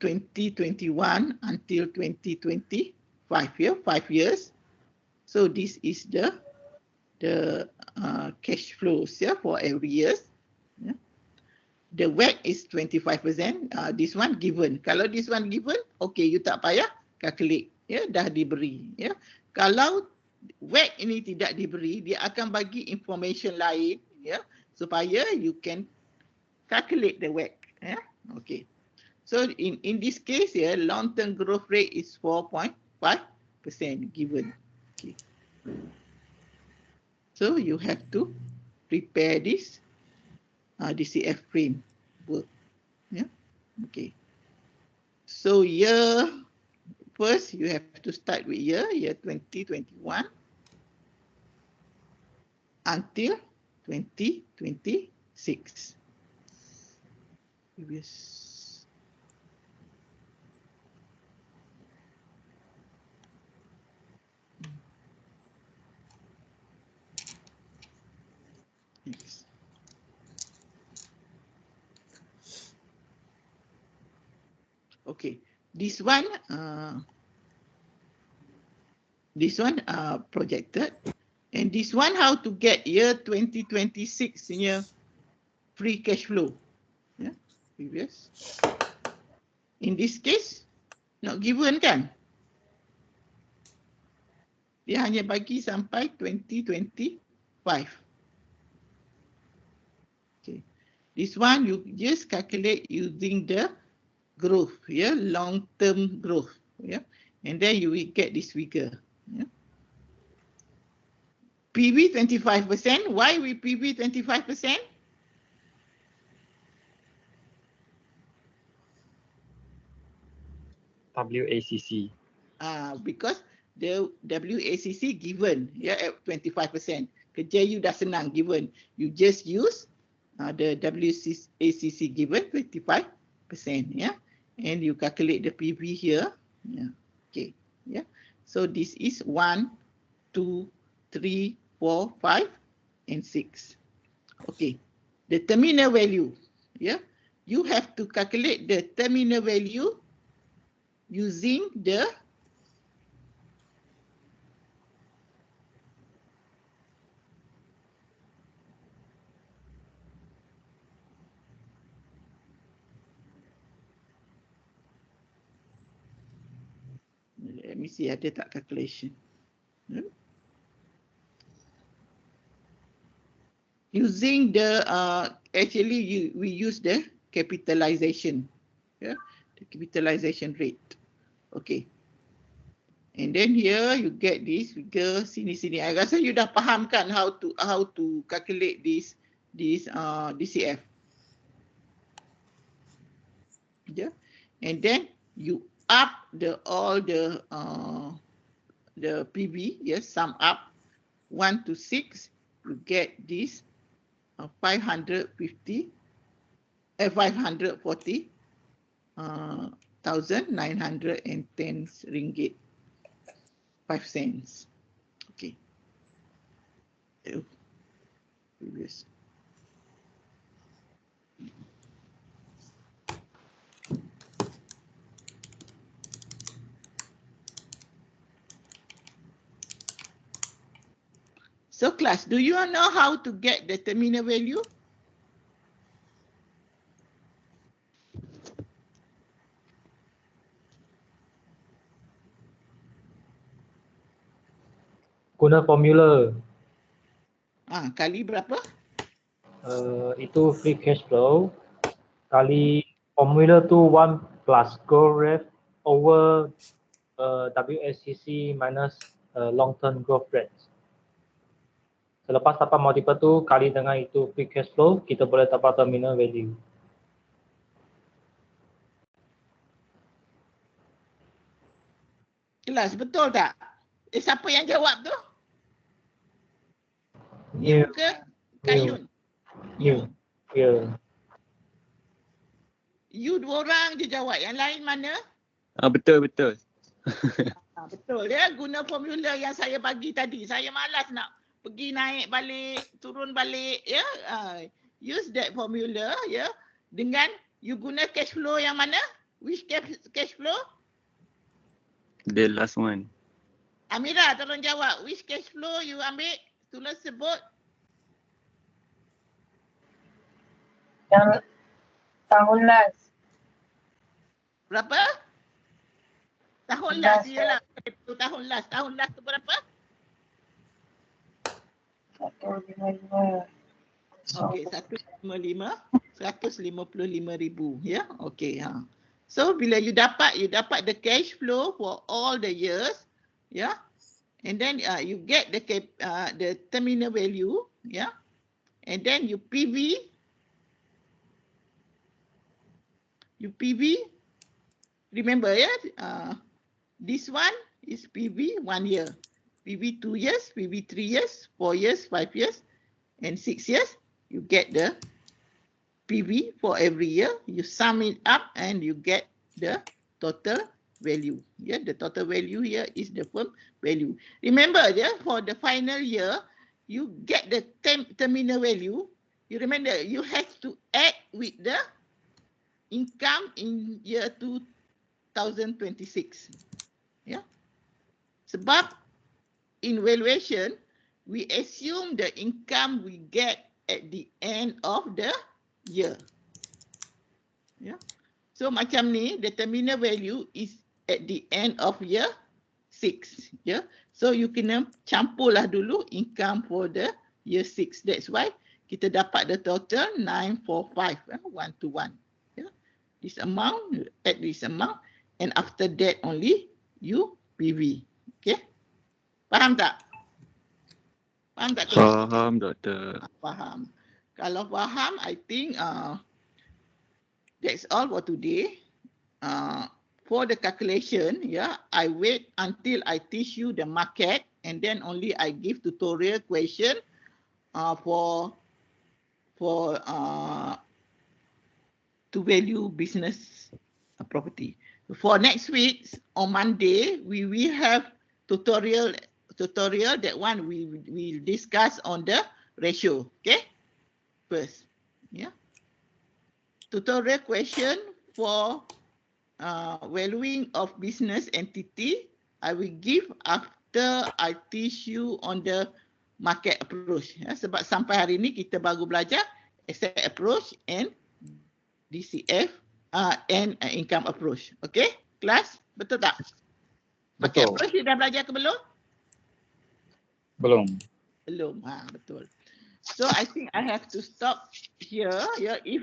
2021 until 2025. 5 years. So this is the cash flows for every year. The WACC is 25%. This one given. Kalau this one given, okay, you tak payah calculate. Dah diberi. Kalau WACC ini tidak diberi, dia akan bagi information lain, supaya you can calculate the WACC. Okay. So in this case, long-term growth rate is 4.5% given. Okay. So you have to prepare this DCF framework. Okay. So first you have to start with year 2021 until 2026. Previous. Okay, this one projected, and this one how to get year 2026 free cash flow. Previous. In this case, not given kan? Dia hanya bagi sampai 2025. Okay, this one you just calculate using the growth, long-term growth, and then you will get this figure. PV 25%. Why we PV 25%? WACC. Because the WACC given at 25%. Kerja you dah senang given. You just use the WACC given 25%. And you calculate the PV here. Okay. So this is 1, 2, 3, 4, 5, and 6. Okay. The terminal value. You have to calculate the terminal value using the let me see ada tak calculation. Using the actually we use the capitalization, the capitalization rate. Okay. And then here you get this figure sini. I rasa you dah faham kan how to calculate this DCF. And then you up all the PV, sum up 1 to 6, you get this 540,910 ringgit 5 cents. Okay. Previous. So class, do you know how to get the terminal value? Guna formula. Kali berapa? Itu free cash flow kali formula tu 1 plus growth rate over WACC minus long term growth rate. Selepas dapat multiple tu kali dengan itu free cash flow, kita boleh dapat terminal value. Kelas, betul tak? Siapa yang jawab tu? New New. ke Kayun? New. Ya. You dua orang je jawab. Yang lain mana? Betul. Betul ya. Guna formula yang saya bagi tadi. Saya malas nak pergi naik balik, turun balik ya. Use that formula ya. Dengan you guna cash flow yang mana? Which cash flow? The last one. Amira tolong jawab. Which cash flow you ambil? Tolong sebut. Yang tahun last. Berapa? Tahun last. Iyalah. Tahun last. Tahun last tu berapa? 155. Okey, 155,000 ya. Okey, So bila you dapat the cash flow for all the years, yeah. And then you get the terminal value, yeah. And then you PV. Remember, yeah. This one is PV 1 year, PV 2 years, PV 3 years, 4 years, 5 years, and 6 years. You get the PV for every year. You sum it up and you get the total value. Yeah, the total value here is the firm value. Remember, yeah, for the final year, you get the terminal value. You remember, you have to add with the income in year 2026. Yeah. Sebab in valuation, we assume the income we get at the end of the year. Yeah. So macam ni, the terminal value is at the end of year 6. Yeah. So you kena campurlah dulu income for the year 6. That's why kita dapat the total 945, 1 to 1. Yeah. This amount, add this amount, and after that only you PV. Okay. Faham tak? Faham tak? Faham, doktor. Faham. Kalau faham, I think that's all for today. For the calculation, yeah, I wait until I teach you the market, and then only I give tutorial question for to value business property. For next week on Monday, we will have tutorial. That one we will discuss on the ratio. Okay. First, yeah. Tutorial question for valuing of business entity, I will give after I teach you on the market approach. Ya, sebab sampai hari ini kita baru belajar asset approach and DCF and income approach. Okay, kelas? Betul tak? Market Betul. approach dah belajar ke belum? Belum. Belum. Betul. So I think I have to stop here. Yeah, if